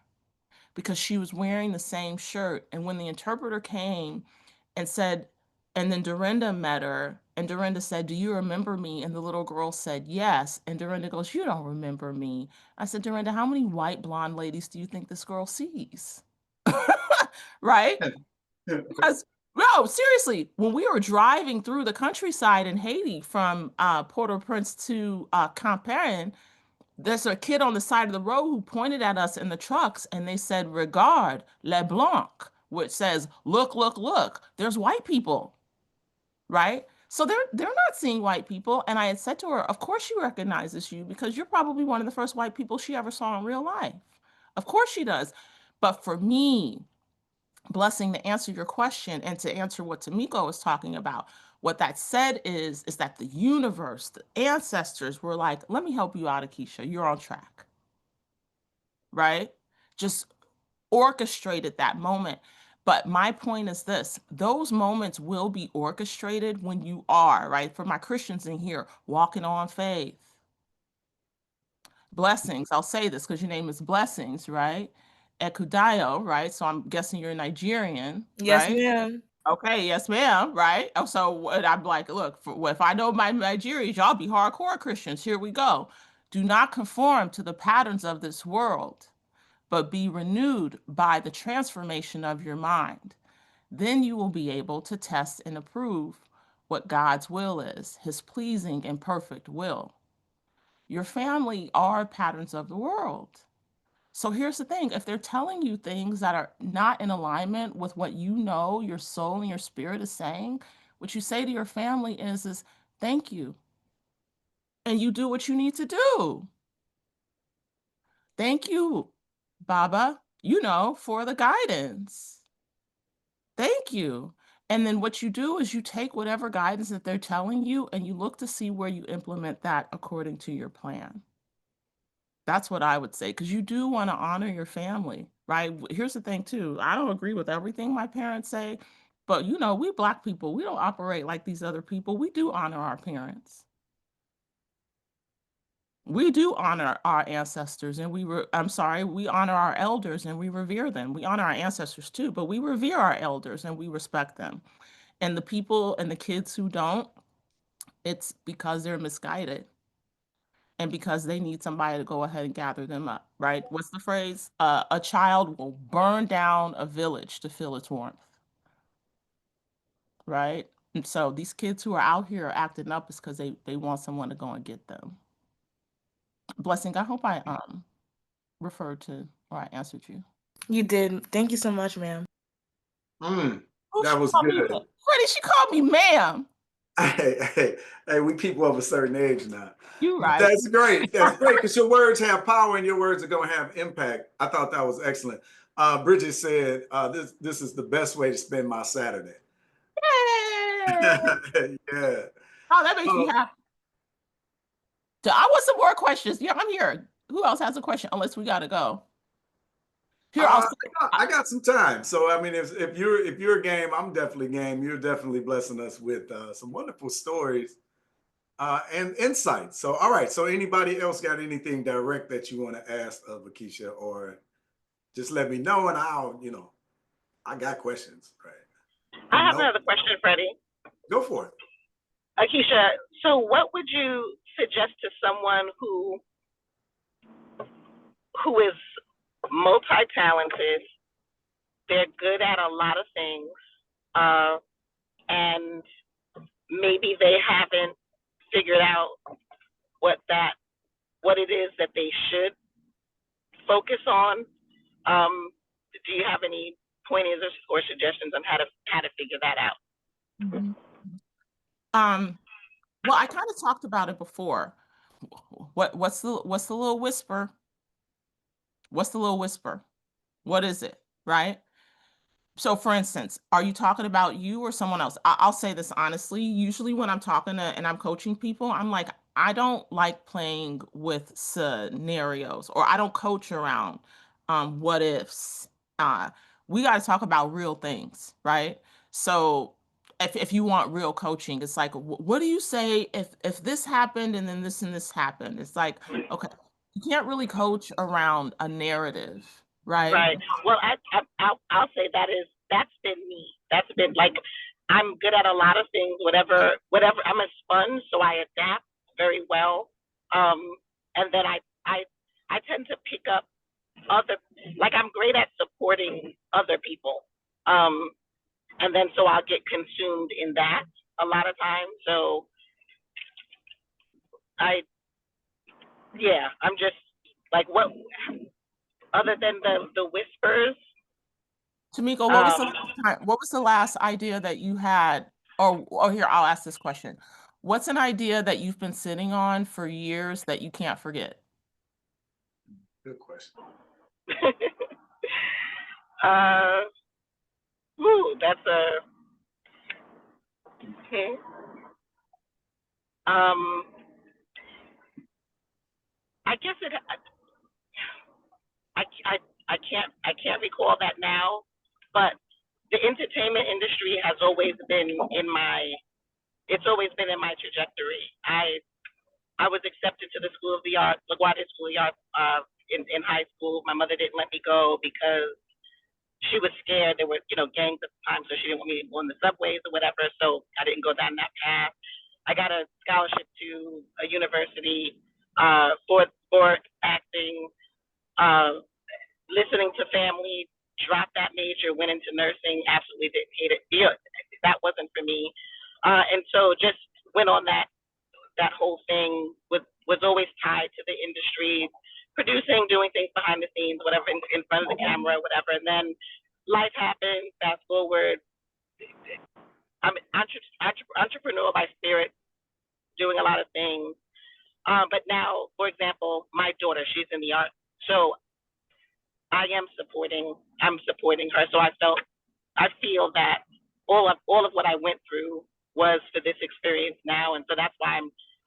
because she was wearing the same shirt. And when the interpreter came and said, and then Dorinda met her, and Dorinda said, do you remember me? And the little girl said, yes. And Dorinda goes, you don't remember me. I said, Dorinda, how many white blonde ladies do you think this girl sees? Right? Because, no, seriously, when we were driving through the countryside in Haiti from Port-au-Prince to Campagne, there's a kid on the side of the road who pointed at us in the trucks and they said, Regarde, les blancs, which says, look, look, look, there's white people, right? So they're not seeing white people. And I had said to her, of course she recognizes you because you're probably one of the first white people she ever saw in real life. Of course she does. But for me, Blessing, to answer your question and to answer what Tamiko was talking about, what that said is that the universe, the ancestors were like, let me help you out, Akeisha. You're on track, right? Just orchestrated that moment. But my point is this, those moments will be orchestrated when you are, right? For my Christians in here, walking on faith. Blessings, I'll say this because your name is Blessings, right? Ekudayo, right? So I'm guessing you're Nigerian, Yes, right? ma'am. Okay, yes, ma'am, right? Oh, so what I'm like, look, if I know my Nigerians, y'all be hardcore Christians. Here we go. Do not conform to the patterns of this world, but be renewed by the transformation of your mind. Then you will be able to test and approve what God's will is, his pleasing and perfect will. Your family are patterns of the world. So here's the thing, if they're telling you things that are not in alignment with what you know your soul and your spirit is saying, what you say to your family is thank you. And you do what you need to do. Thank you, Baba, for the guidance. Thank you. And then what you do is you take whatever guidance that they're telling you and you look to see where you implement that according to your plan. That's what I would say, because you do want to honor your family, right? Here's the thing, too. I don't agree with everything my parents say, but we Black people, we don't operate like these other people. We do honor our parents. We do honor our ancestors and we honor our elders and we revere them. We honor our ancestors too, but we revere our elders and we respect them. And the people and the kids who don't, it's because they're misguided and because they need somebody to go ahead and gather them up, right? What's the phrase? A child will burn down a village to feel its warmth, right? And so these kids who are out here acting up is because they want someone to go and get them. Blessing, I hope I referred to or I answered you. You did. Thank you so much, ma'am. That was good. Freddie, she called me ma'am. Hey, we people of a certain age now. You're right. That's great. That's great because your words have power and your words are going to have impact. I thought that was excellent. Bridget said, this is the best way to spend my Saturday. Yay! Yeah. Oh, that makes me happy. I want some more questions. Yeah, I'm here. Who else has a question? Unless we got to go. Here, I got some time. So I mean, if you're game, I'm definitely game. You're definitely blessing us with some wonderful stories and insights. So all right. So anybody else got anything direct that you want to ask of Akeisha, or just let me know and I'll, I got questions. Right. I have another question, Freddie. Go for it. Akeisha, so what would you suggest to someone who is multi-talented, they're good at a lot of things, and maybe they haven't figured out what it is that they should focus on, do you have any pointers or suggestions on how to figure that out? Mm-hmm. Well, I kind of talked about it before. What's the little whisper? What's the little whisper? What is it? Right? So for instance, are you talking about you or someone else? I'll say this honestly. Usually when I'm talking to and I'm coaching people, I'm like, I don't like playing with scenarios, or I don't coach around what ifs. We got to talk about real things, right? So if you want real coaching, it's like, what do you say if this happened and then this and this happened? It's like, okay, you can't really coach around a narrative, right? Right. Well, I'll say that's been me. That's been like, I'm good at a lot of things. Whatever. I'm a sponge, so I adapt very well. And then I tend to pick up other, like I'm great at supporting other people. And then so I'll get consumed in that a lot of times. So I'm just like, what other than the whispers. Tamiko, what was the last idea that you had? Or here, I'll ask this question. What's an idea that you've been sitting on for years that you can't forget? Good question. That's a I guess I can't recall that now, but the entertainment industry has always been in my trajectory. I was accepted to the School of the Arts, LaGuardia School of the Arts, in high school. My mother didn't let me go because she was scared. There were, gangs at the time, so she didn't want me to go on the subways or whatever. So I didn't go down that path. I got a scholarship to a university for acting. Listening to family, dropped that major, went into nursing. Absolutely didn't hate it. That wasn't for me. And so just went on that whole thing. Was always tied to the industry, producing, doing things behind the scenes, whatever, in front of the camera, whatever. And then life happened. Fast forward, I'm entrepreneurial by spirit, doing a lot of things. But now, for example, my daughter, she's in the arts, so I'm supporting her. So I feel that all of what I went through was for this experience now, and so that's why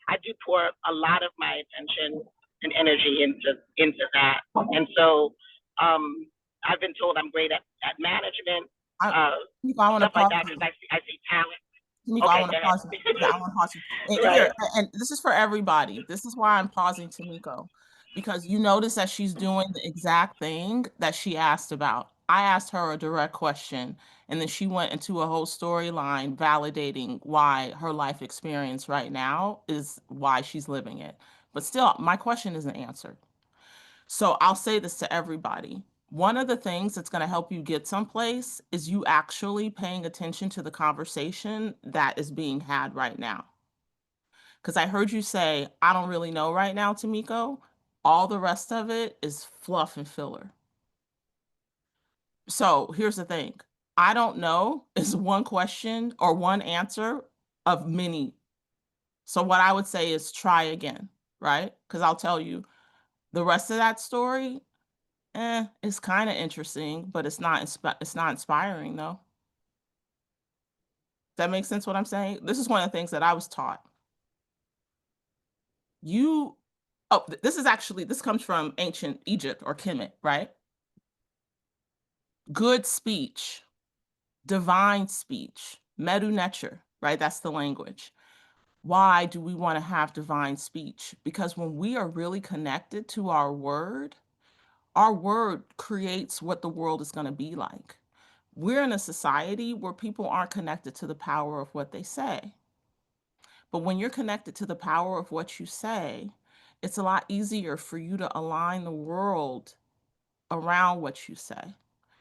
I do pour a lot of my attention and energy into that. And so I've been told I'm great at management, I want to stuff like pause that, because I see talent. Tamiko, Okay, I want to pause you. Yeah, I want to pause you. And Right. here, and this is for everybody. This is why I'm pausing Tamiko, because you notice that she's doing the exact thing that she asked about. I asked her a direct question, and then she went into a whole storyline validating why her life experience right now is why she's living it. But still, my question isn't answered. So I'll say this to everybody. One of the things that's going to help you get someplace is you actually paying attention to the conversation that is being had right now. Because I heard you say, I don't really know right now, Tamiko. All the rest of it is fluff and filler. So here's the thing. I don't know is one question or one answer of many. So what I would say is try again, right? Because I'll tell you the rest of that story, it's kind of interesting, but it's not inspiring though. Does that make sense what I'm saying? This is one of the things that I was taught. This comes from ancient Egypt or Kemet, right? Good speech, divine speech, medu neter, right? That's the language. Why do we want to have divine speech? Because when we are really connected to our word creates what the world is going to be like. We're in a society where people aren't connected to the power of what they say. But when you're connected to the power of what you say, it's a lot easier for you to align the world around what you say.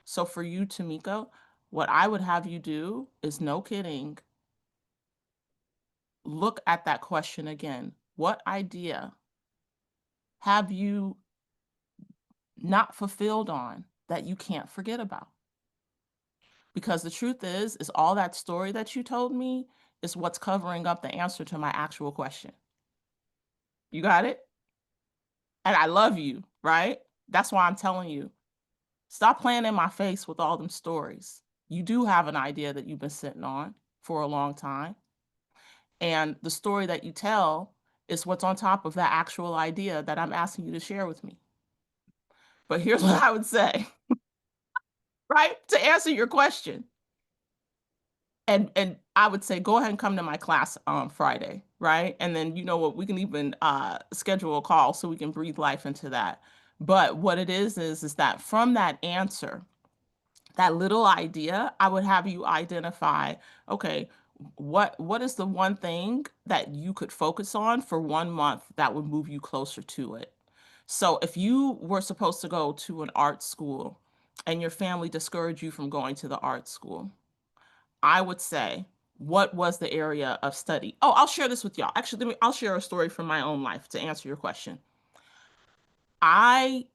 So for you, Tamiko, what I would have you do is, no kidding, look at that question again. What idea have you not fulfilled on that you can't forget about. Because the truth is all that story that you told me is what's covering up the answer to my actual question. You got it? And I love you, right? That's why I'm telling you, stop playing in my face with all them stories. You do have an idea that you've been sitting on for a long time. And the story that you tell is what's on top of that actual idea that I'm asking you to share with me. But here's what I would say, right? To answer your question. And I would say, go ahead and come to my class on Friday, right? And then, you know what, we can even schedule a call so we can breathe life into that. But what it is that from that answer, that little idea, I would have you identify, okay, what is the one thing that you could focus on for 1 month that would move you closer to it? So if you were supposed to go to an art school and your family discouraged you from going to the art school, I would say, what was the area of study? Oh, I'll share this with y'all. Actually, I'll share a story from my own life to answer your question. I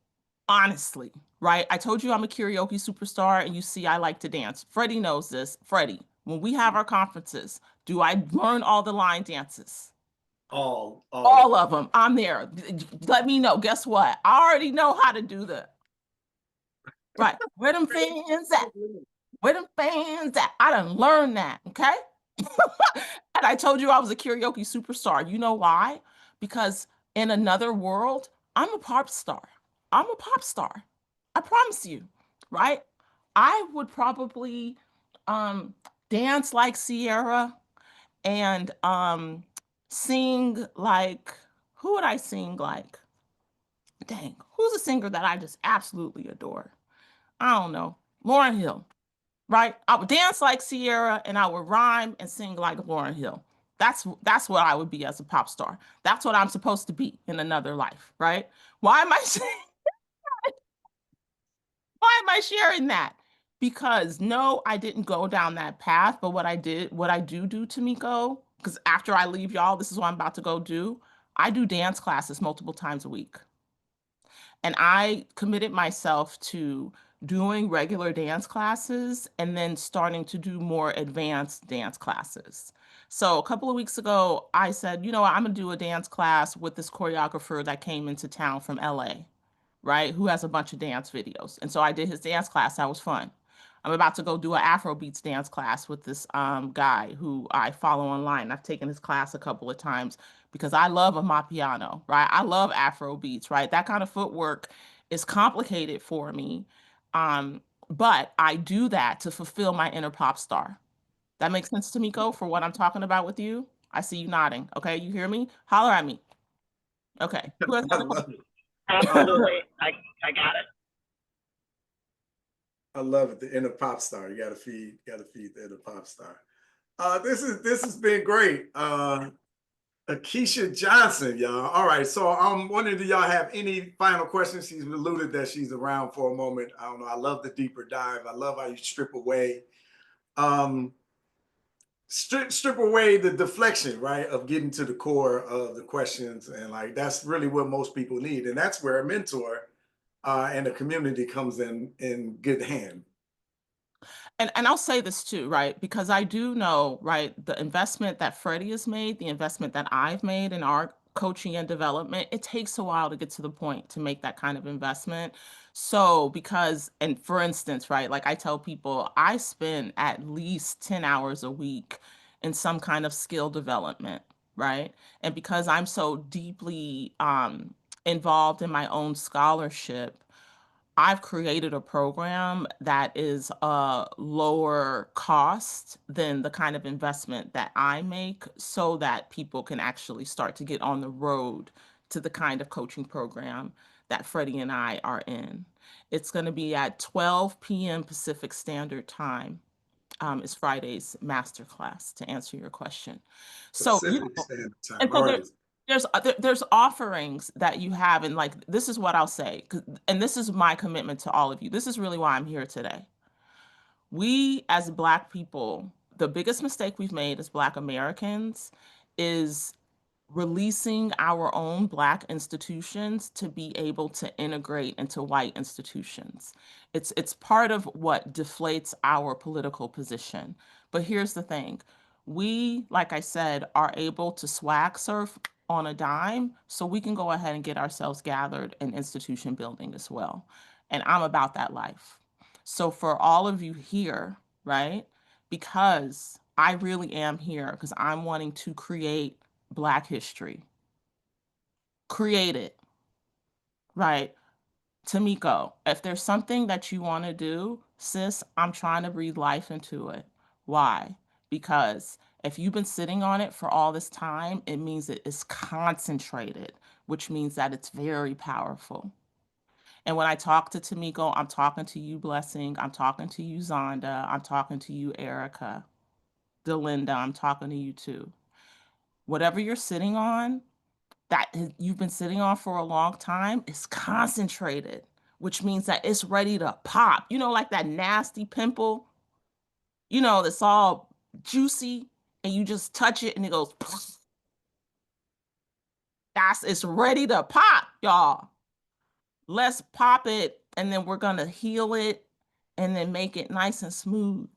honestly, right? I told you I'm a karaoke superstar and you see I like to dance. Freddie knows this. Freddie, when we have our conferences, do I learn all the line dances? All of them. I'm there. Let me know. Guess what? I already know how to do that. Right. Where them fans at? Where them fans at? I done learned that, okay? And I told you I was a karaoke superstar. You know why? Because in another world, I'm a pop star. I'm a pop star. I promise you, right? I would probably dance like Sierra and sing like, who would I sing like? Dang, who's a singer that I just absolutely adore? I don't know. Lauryn Hill, right? I would dance like Sierra and I would rhyme and sing like Lauryn Hill. That's what I would be as a pop star. That's what I'm supposed to be in another life, right? Why am I saying, why am I sharing that? Because no, I didn't go down that path, but what I do, Tamiko, because after I leave y'all, this is what I'm about to go do. I do dance classes multiple times a week. And I committed myself to doing regular dance classes and then starting to do more advanced dance classes. So a couple of weeks ago, I said, you know what, I'm gonna do a dance class with this choreographer that came into town from LA, right? Who has a bunch of dance videos. And so I did his dance class. That was fun. I'm about to go do an Afrobeats dance class with this guy who I follow online. I've taken his class a couple of times because I love a Mapiano, right? I love Afrobeats, right? That kind of footwork is complicated for me. But I do that to fulfill my inner pop star. That makes sense to me, Go, for what I'm talking about with you? I see you nodding. Okay, you hear me? Holler at me. Okay. Who has I another love question? it. Absolutely. I got it. I love it. The inner pop star. You gotta feed the inner pop star. This has been great. Akeisha Johnson, y'all. All right. So I'm wondering, do y'all have any final questions? She's alluded that she's around for a moment. I don't know. I love the deeper dive. I love how you strip away strip away the deflection, right, of getting to the core of the questions. And like that's really what most people need. And that's where a mentor and a community comes in good hand. And I'll say this too, right? Because I do know, right, the investment that Freddie has made, the investment that I've made in our coaching and development, it takes a while to get to the point to make that kind of investment. So, because, and for instance, right, like I tell people, I spend at least 10 hours a week in some kind of skill development, right? And because I'm so deeply involved in my own scholarship, I've created a program that is a lower cost than the kind of investment that I make so that people can actually start to get on the road to the kind of coaching program that Freddie and I are in. It's going to be at 12 p.m. Pacific Standard Time. Is Friday's masterclass to answer your question. So, Pacific Standard Time. and so All right. there's offerings that you have, and like this is what I'll say, and this is my commitment to all of you. This is really why I'm here today. We as Black people, the biggest mistake we've made as Black Americans is releasing our own Black institutions to be able to integrate into white institutions. It's part of what deflates our political position. But here's the thing. We, like I said, are able to swag surf on a dime, so we can go ahead and get ourselves gathered in institution building as well. And I'm about that life. So for all of you here, right? Because I really am here because I'm wanting to create Black history. Create it, right? Tamiko, if there's something that you want to do, sis, I'm trying to breathe life into it. Why? Because if you've been sitting on it for all this time, it means it is concentrated, which means that it's very powerful. And when I talk to Tamiko, I'm talking to you, Blessing. I'm talking to you, Zonda. I'm talking to you, Erica. Delinda, I'm talking to you too. Whatever you're sitting on, you've been sitting on for a long time is concentrated, which means that it's ready to pop. You know, like that nasty pimple, that's all juicy, and you just touch it and it goes, it's ready to pop, y'all. Let's pop it, and then we're gonna heal it and then make it nice and smooth.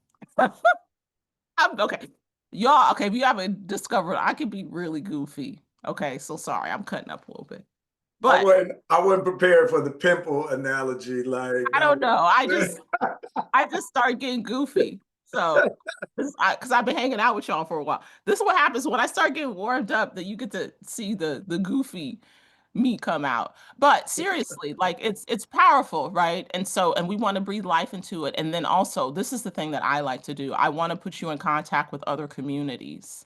Okay. Y'all, okay, if you haven't discovered, I can be really goofy. Okay, so sorry, I'm cutting up a little bit. But I wasn't prepared for the pimple analogy. Like I don't know. I just started getting goofy. So, because I've been hanging out with y'all for a while. This is what happens when I start getting warmed up, that you get to see the goofy me come out. But seriously, like it's powerful, right? And we want to breathe life into it. And then also, this is the thing that I like to do. I want to put you in contact with other communities.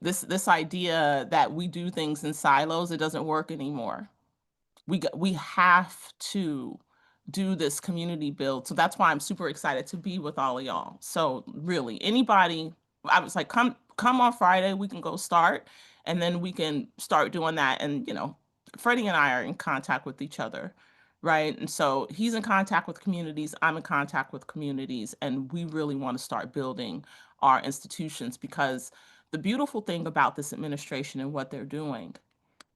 This idea that we do things in silos, it doesn't work anymore. We have to do this community build. So that's why I'm super excited to be with all of y'all. So really, anybody, I was like, come on Friday, we can go start, and then we can start doing that. And Freddie and I are in contact with each other, right? And so he's in contact with communities, I'm in contact with communities, and we really want to start building our institutions, because the beautiful thing about this administration and what they're doing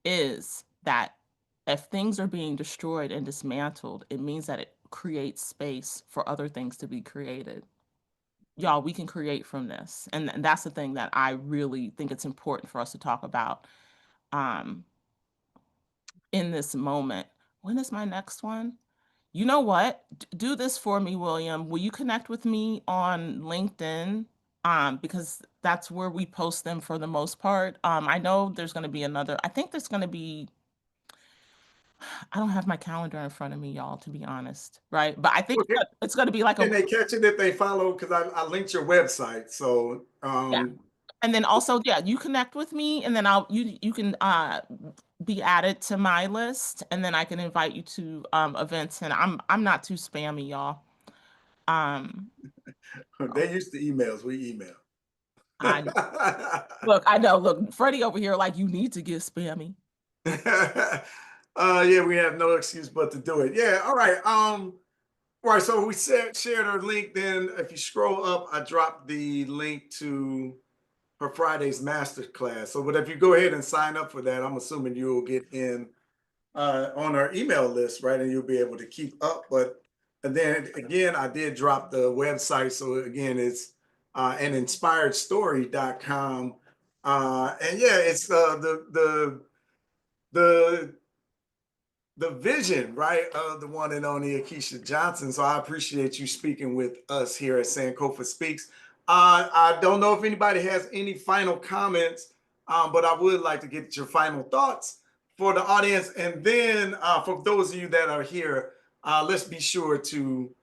is that if things are being destroyed and dismantled, it means that it creates space for other things to be created. Y'all, we can create from this. And that's the thing that I really think it's important for us to talk about in this moment. When is my next one? You know what? Do this for me, William. Will you connect with me on LinkedIn? Because that's where we post them for the most part. I know there's going to be I think there's going to be, I don't have my calendar in front of me, y'all, to be honest, right? But I think Okay. it's going to be like Can they catch it if they follow? Because I linked your website. So yeah. And then also, yeah, you connect with me, and then you can be added to my list, and then I can invite you to events. And I'm not too spammy, y'all. They used to emails. We email. I know. I know. Look, Freddie over here, like, you need to get spammy. Yeah, we have no excuse but to do it. Yeah, all right. Right, so we shared her link. Then if you scroll up, I dropped the link to her Friday's masterclass. So, but if you go ahead and sign up for that, I'm assuming you'll get in on our email list, right? And you'll be able to keep up. And then again, I did drop the website. So again, it's aninspiredstory.com. And yeah, it's the vision, right, of the one and only Akeisha Johnson. So I appreciate you speaking with us here at Sankofa Speaks. I don't know if anybody has any final comments, but I would like to get your final thoughts for the audience. And then for those of you that are here, let's be sure to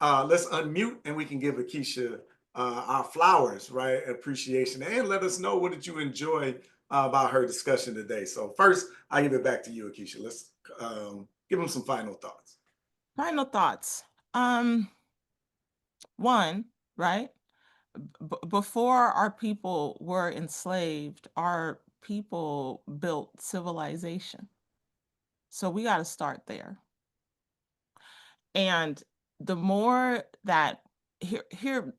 let's unmute and we can give Akeisha our flowers, right? Appreciation. And let us know, what did you enjoy about her discussion today? So first, I give it back to you, Akeisha. Let's give them some final thoughts. Final thoughts. One, right? Before our people were enslaved, our people built civilization. So we got to start there. And the more that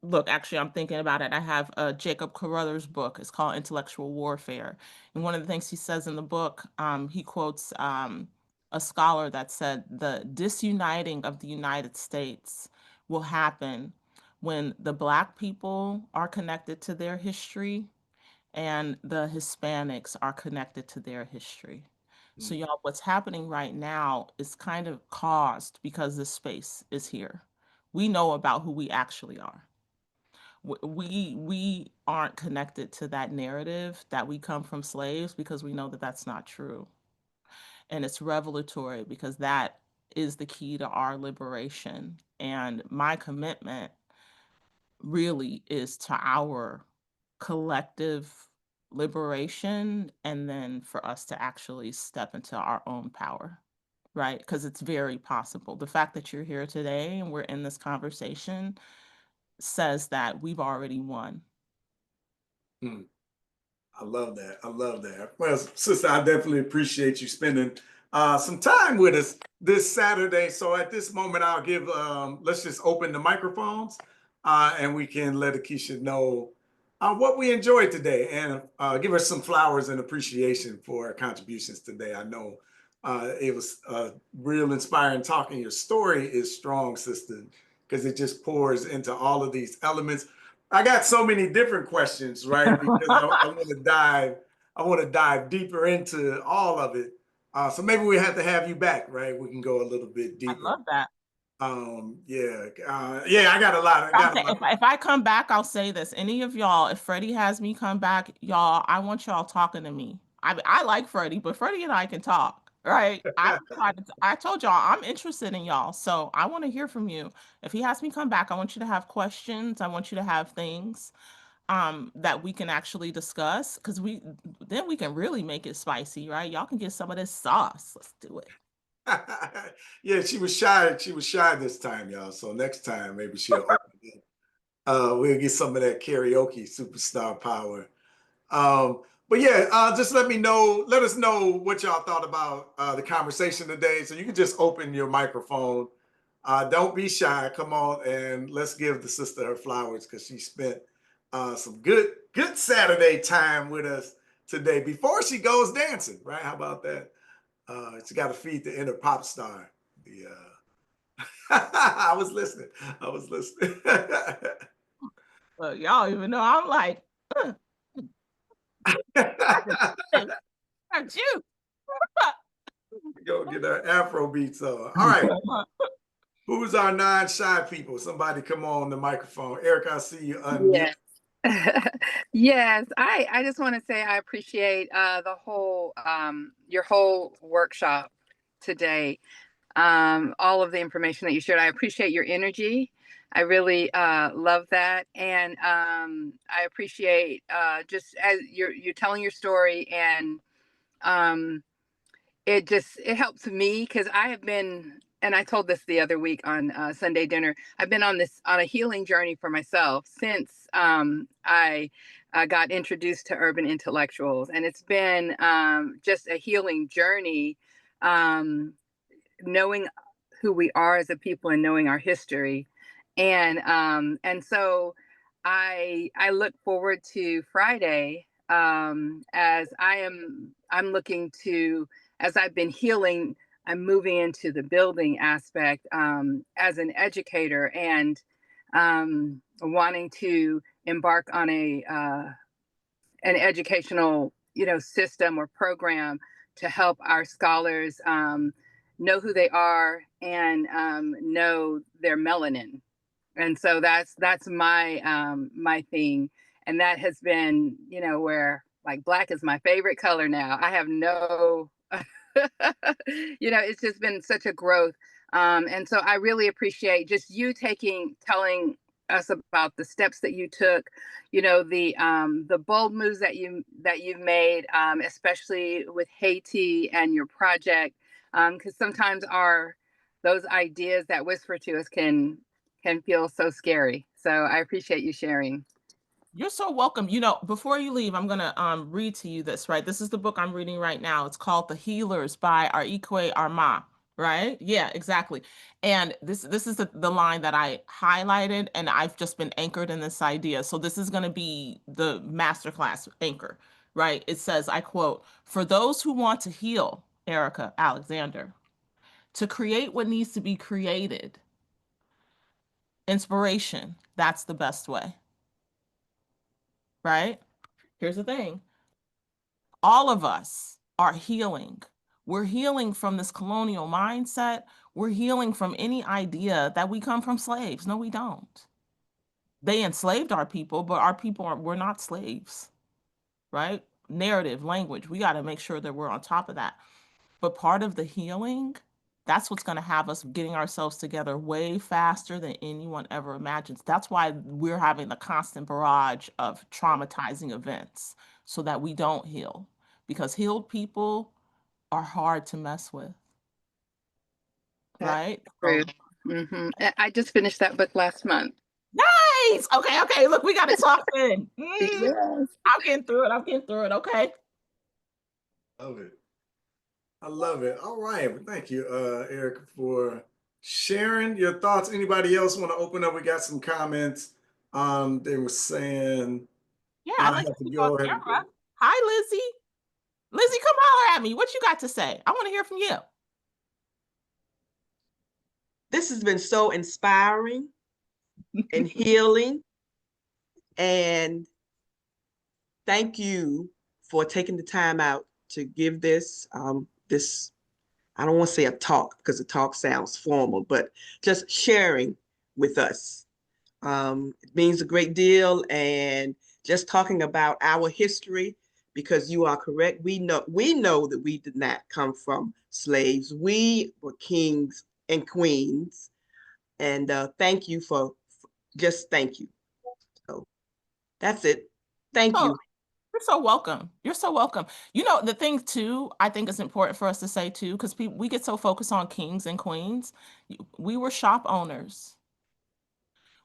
look, actually, I'm thinking about it. I have Jacob Carruthers' book. It's called Intellectual Warfare. And one of the things he says in the book, he quotes a scholar that said the disuniting of the United States will happen when the Black people are connected to their history and the Hispanics are connected to their history. So y'all, what's happening right now is kind of caused because this space is here. We know about who we actually are. We aren't connected to that narrative that we come from slaves because we know that that's not true. And it's revelatory because that is the key to our liberation. And my commitment really is to our collective liberation, and then for us to actually step into our own power, right? Because it's very possible. The fact that you're here today and we're in this conversation says that we've already won. I love that. I love that. Well, sister, I definitely appreciate you spending some time with us this Saturday. So at this moment, I'll give, let's just open the microphones and we can let Akeisha know what we enjoyed today and give her some flowers and appreciation for her contributions today. I know it was real inspiring talking. Your story is strong, sister, because it just pours into all of these elements. I got so many different questions, right? Because I want to dive deeper into all of it. So maybe we have to have you back, right? We can go a little bit I deeper. love that. Yeah, I got a lot. If I come back, I'll say this. Any of y'all, if Freddie has me come back, y'all, I want y'all talking to me. I like Freddie, but Freddie and I can talk, right? I told y'all I'm interested in y'all, so I want to hear from you. If he has me come back, I want you to have questions. I want you to have things that we can actually discuss, because then we can really make it spicy, right? Y'all can get some of this sauce. Let's do it. Yeah, she was shy. She was shy this time, y'all. So next time, maybe she'll open it. We'll get some of that karaoke superstar power. But yeah, just let us know what y'all thought about the conversation today. So you can just open your microphone. Don't be shy. Come on and let's give the sister her flowers because she spent some good Saturday time with us today before she goes dancing, right? How about that? She got to feed the inner pop star. I was listening. Look, y'all even know I'm like, aren't you? Go get our Afro beats on. All right. Who's our non-shy people? Somebody come on the microphone. Eric, I see you unmute. Yes. Yes, I just want to say I appreciate the whole your whole workshop today. All of the information that you shared. I appreciate your energy. I really love that, and I appreciate just as you're telling your story, and it helps me because I have been, and I told this the other week on Sunday dinner. I've been on a healing journey for myself since I got introduced to urban intellectuals, and it's been just a healing journey, knowing who we are as a people and knowing our history, and so I look forward to Friday, as I'm looking to, as I've been healing, I'm moving into the building aspect, as an educator, and wanting to embark on an educational, system or program to help our scholars know who they are and know their melanin. And so that's my thing, and that has been, where, like, black is my favorite color now. I have no it's just been such a growth, and so I really appreciate just you telling us about the steps that you took, the bold moves that you've made, especially with Haiti and your project, because sometimes those ideas that whisper to us can feel so scary. So I appreciate you sharing. You're so welcome. Before you leave, I'm gonna read to you this, right? This is the book I'm reading right now. It's called The Healers by Arikwe Arma. right? Yeah, exactly. And this is the line that I highlighted, and I've just been anchored in this idea. So this is going to be the masterclass anchor, right? It says, I quote, "For those who want to heal, Erica Alexander, to create what needs to be created, inspiration, that's the best way." Right? Here's the thing. All of us are healing. We're healing from this colonial mindset. We're healing from any idea that we come from slaves. No, we don't. They enslaved our people, but our people we're not slaves, right? Narrative, language, we got to make sure that we're on top of that. But part of the healing, that's what's going to have us getting ourselves together way faster than anyone ever imagines. That's why we're having the constant barrage of traumatizing events so that we don't heal, because healed people are hard to mess with, That's right? true. I just finished that book last month. Nice. Okay, okay. Look, we got to talk then. Yes. I'm getting through it. I'm getting through it. Okay. Love it. I love it. All right. Well, thank you, Erica, for sharing your thoughts. Anybody else want to open up? We got some comments. They were saying Yeah, I'd I like to have to see you on go ahead and camera. Hi, Lizzie. Lizzie, come holler at me. What you got to say? I want to hear from you. This has been so inspiring and healing. And thank you for taking the time out to give this, I don't want to say a talk because a talk sounds formal, but just sharing with us. It means a great deal. And just talking about our history, because you are correct. We know that we did not come from slaves. We were kings and queens. And thank you for just thank you. So that's it. Thank Oh, you. you're so welcome. You're so welcome. You know, the thing too, I think it's important for us to say too, because we get so focused on kings and queens. We were shop owners.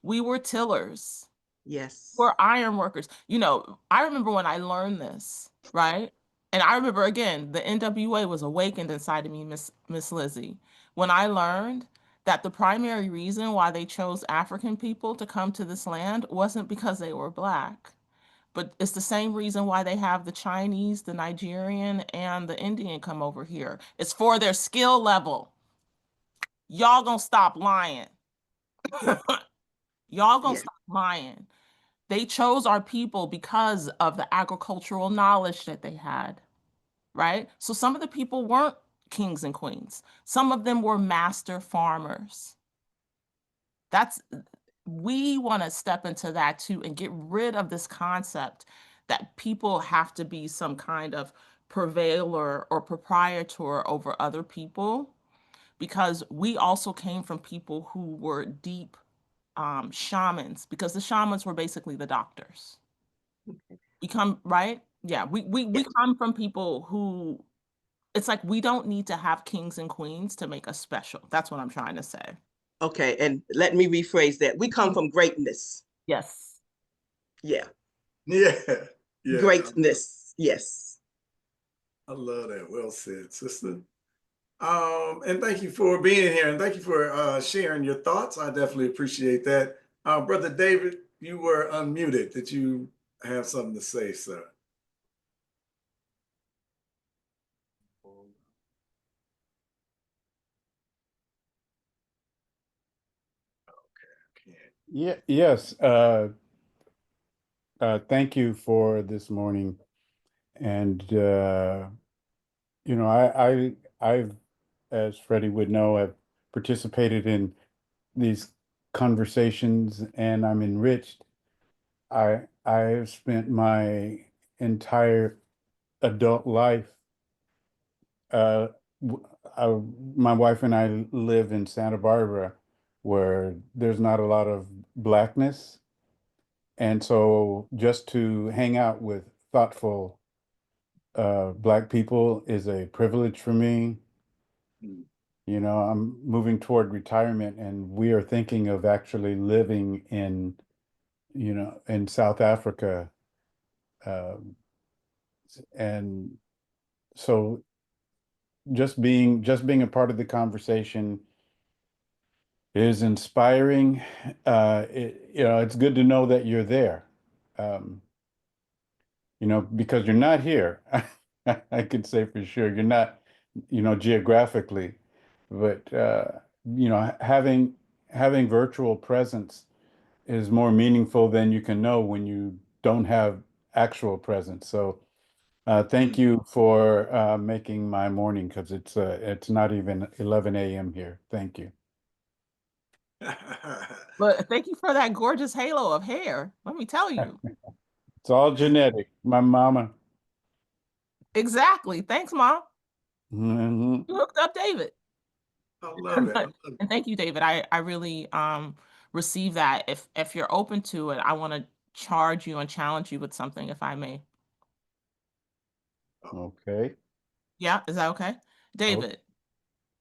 We were tillers. Yes. We're iron workers. You know, I remember when I learned this, right? And I remember again, the NWA was awakened inside of me, Miss Lizzie, when I learned that the primary reason why they chose African people to come to this land wasn't because they were Black, but it's the same reason why they have the Chinese, the Nigerian, and the Indian come over here. It's for their skill level. Y'all gonna stop lying. Y'all gonna Yes. stop lying. They chose our people because of the agricultural knowledge that they had, right? So some of the people weren't kings and queens. Some of them were master farmers. That's we want to step into that too and get rid of this concept that people have to be some kind of purveyor or proprietor over other people, because we also came from people who were deep shamans, because the shamans were basically the doctors. We come, right? Yeah, we Yes. come from people who, it's like we don't need to have kings and queens to make us special. That's what I'm trying to say. Okay. And let me rephrase that. We come from greatness. Yes. Yeah. Yeah. Yeah. Greatness. Yes. I love that. Well said, sister. And thank you for being here and thank you for sharing your thoughts. I definitely appreciate that. Brother David, you were unmuted. Did you have something to say, sir? Okay. Yeah, yes. Thank you for this morning. And I've, as Freddie would know, have participated in these conversations and I'm enriched. I have spent my entire adult life. Uh, my wife and I live in Santa Barbara, where there's not a lot of blackness. And so just to hang out with thoughtful Black people is a privilege for me. Mm. You know, I'm moving toward retirement and we are thinking of actually living in, in South Africa. Um, and so just being a part of the conversation is inspiring. It's good to know that you're there. Um, because you're not here. I could say for sure you're not, geographically, but having virtual presence is more meaningful than you can know when you don't have actual presence. So thank you for making my morning, because it's not even 11 a.m. here. Thank you. But thank you for that gorgeous halo of hair. Let me tell you. It's all genetic. My mama. Exactly. Thanks, Mom. Mhm. You hooked up David. I love it. I love it. And thank you, David. I really receive that. If you're open to it, I want to charge you and challenge you with something, if I may. Okay. Yeah, is that okay? Oh, David,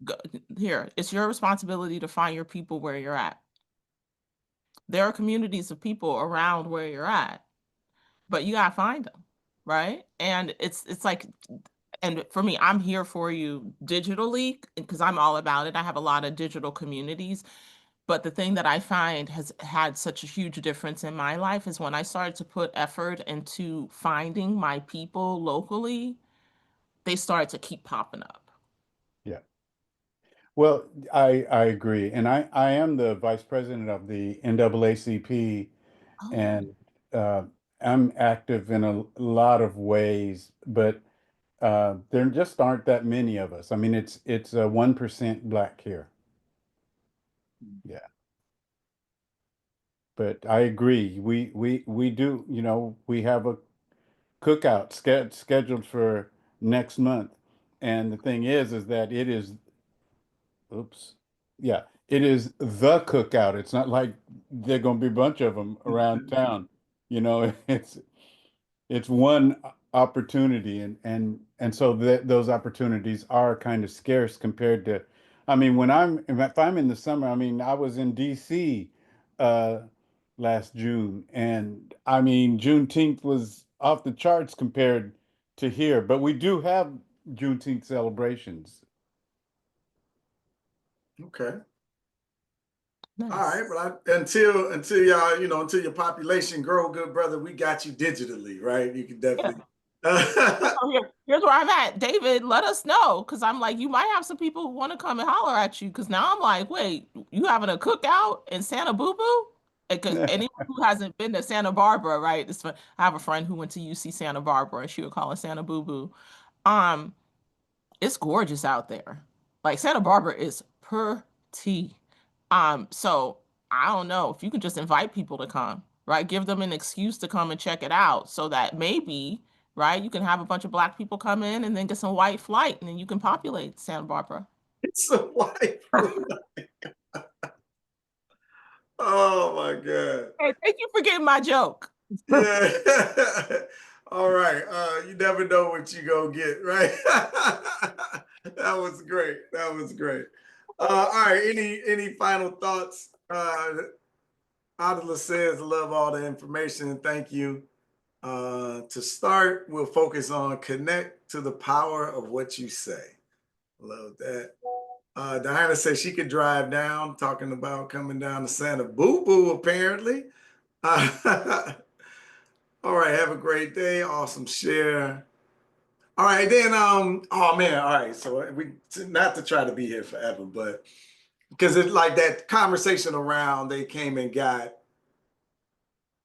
go, here, it's your responsibility to find your people where you're at. There are communities of people around where you're at, but you gotta find them, right? And it's like, and for me, I'm here for you digitally because I'm all about it. I have a lot of digital communities. But the thing that I find has had such a huge difference in my life is when I started to put effort into finding my people locally, they started to keep popping up. yeah. Well, I agree. And I am the vice president of the NAACP, Oh, and I'm active in a lot of ways, but there just aren't that many of us. I mean, it's 1% Black here. Yeah. But I agree. We do, we have a cookout scheduled for next month. And the thing is that it is, oops, yeah, it is the cookout. It's not like there are going to be a bunch of them around town. It's one opportunity, and so those opportunities are kind of scarce compared to, I mean, if I'm in the summer, I mean, I was in DC uh last June, and I mean, Juneteenth was off the charts compared to here, but we do have Juneteenth celebrations. Okay. All right. nice. Well, until y'all, until your population grow, good brother, we got you digitally, right? You can Yeah. definitely. So here's where I'm at. David, let us know. Cause I'm like, you might have some people who want to come and holler at you. Cause now I'm like, wait, you having a cookout in Santa Boo Boo? Because anyone who hasn't been to Santa Barbara, right? I have a friend who went to UC Santa Barbara and she would call it Santa Boo Boo. Um, it's gorgeous out there. Like Santa Barbara is pretty. So I don't know if you can just invite people to come, right? Give them an excuse to come and check it out so that maybe, right, you can have a bunch of Black people come in and then get some white flight and then you can populate Santa Barbara. It's a white. Oh my God. Hey, thank you for getting my joke. Yeah. All right. You never know what you gonna get, right? That was great. That was great. All right. Any final thoughts? Adela says, love all the information. Thank you. To start, we'll focus on connect to the power of what you say. Love that. Diana says she could drive down, talking about coming down to Santa Boo Boo, apparently. All right, have a great day. Awesome share. All right, then oh man, all right. So we not to try to be here forever, but because it's like that conversation around they came and got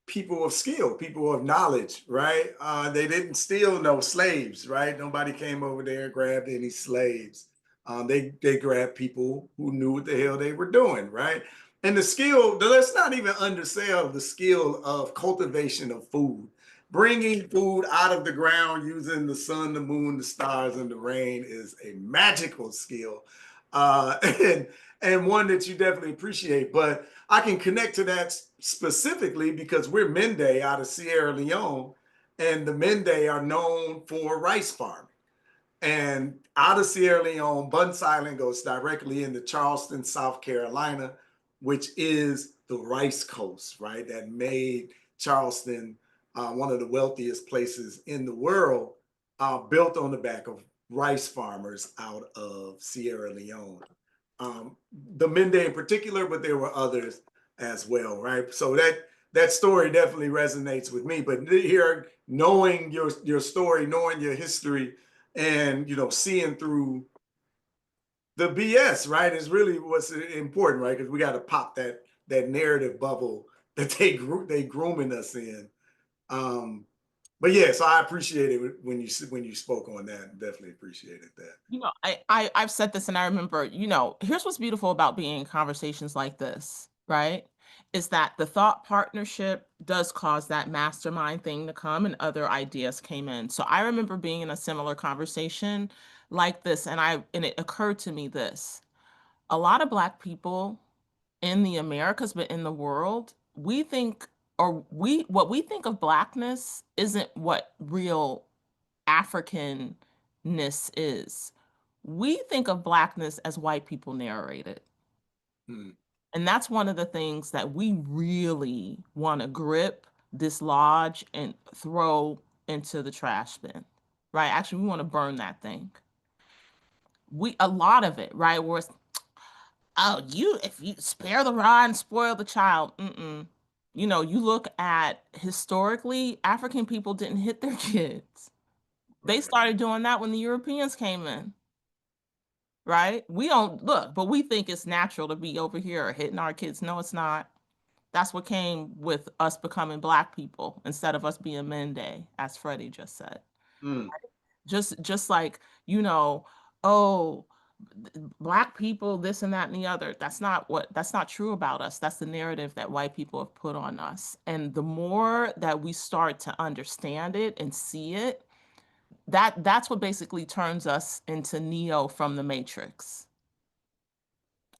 people of skill, people of knowledge, right? They didn't steal no slaves, right? Nobody came over there and grabbed any slaves. They grabbed people who knew what the hell they were doing, right? And the skill, let's not even undersell the skill of cultivation of food. Bringing food out of the ground using the sun, the moon, the stars, and the rain is a magical skill, and one that you definitely appreciate. But I can connect to that specifically because we're Mende out of Sierra Leone, and the Mende are known for rice farming. And out of Sierra Leone, Buns Island goes directly into Charleston, South Carolina, which is the rice coast, right? That made Charleston one of the wealthiest places in the world, built on the back of rice farmers out of Sierra Leone. The Mende in particular, but there were others as well, right? So that story definitely resonates with me. But here, knowing your story, knowing your history, and seeing through the BS, right, is really what's important, right? Because we got to pop that narrative bubble that they grooming us in. Um, but yeah, so I appreciate it when you spoke on that. Definitely appreciated that. I've said this and I remember, here's what's beautiful about being in conversations like this, right? Is that the thought partnership does cause that mastermind thing to come and other ideas came in. So I remember being in a similar conversation like this and it occurred to me this. A lot of Black people in the Americas, but in the world, what we think of Blackness isn't what real Africanness is. We think of Blackness as white people narrate it. Hmm. And that's one of the things that we really want to grip, dislodge, and throw into the trash bin, right? Actually, we want to burn that thing. A lot of it, right? Where it's, oh, if you spare the rod and spoil the child. Mm-mm. You look at historically, African people didn't hit their kids. They started doing that when the Europeans came in, right? We don't look, but we think it's natural to be over here hitting our kids. No, it's not. That's what came with us becoming Black people instead of us being Mende, as Freddie just said. Mm. Just like, oh, Black people, this and that and the other. That's not true about us. That's the narrative that white people have put on us. And the more that we start to understand it and see it, that's what basically turns us into Neo from the Matrix,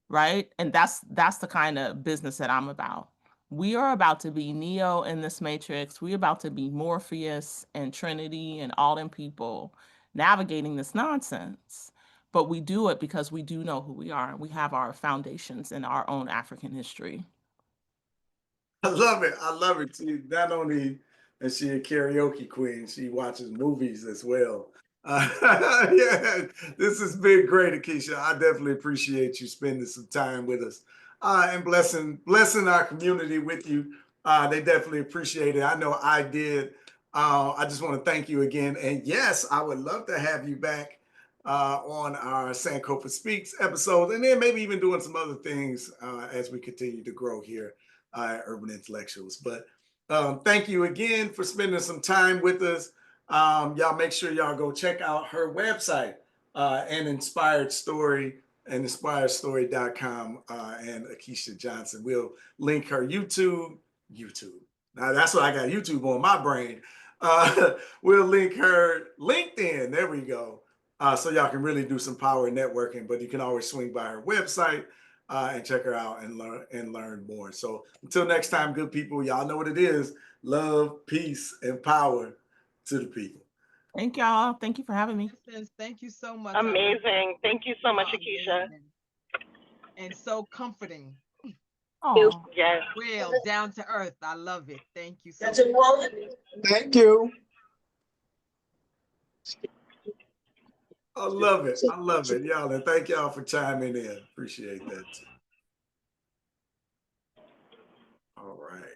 right? And that's the kind of business that I'm about. We are about to be Neo in this Matrix. We're about to be Morpheus and Trinity and all them people navigating this nonsense. But we do it because we do know who we are and we have our foundations in our own African history. I love it. I love it. Not only is she a karaoke queen, she watches movies as well. Yeah, this has been great, Akeisha. I definitely appreciate you spending some time with us and blessing our community with you. They definitely appreciate it. I know I did. I just want to thank you again. And yes, I would love to have you back on our Sankofa Speaks episode, and then maybe even doing some other things as we continue to grow here. Urban Intellectuals. But thank you again for spending some time with us. Y'all make sure y'all go check out her website, An Inspired Story, and inspiredstory.com, and Akeisha Johnson. We'll link her YouTube. Now that's what I got YouTube on my brain. We'll link her LinkedIn. There we go. So y'all can really do some power networking, but you can always swing by her website and check her out and learn more. So until next time, good people, y'all know what it is. Love, peace, and power to the people. Thank y'all. Thank you for having me. Thank you so much. Amazing. Thank you so much, Akeisha. And so comforting. Oh, Yes. Real, down to earth. I love it. Thank you so much. Thank you. I love it. I love it, y'all. And thank y'all for chiming in. Appreciate that too. All right.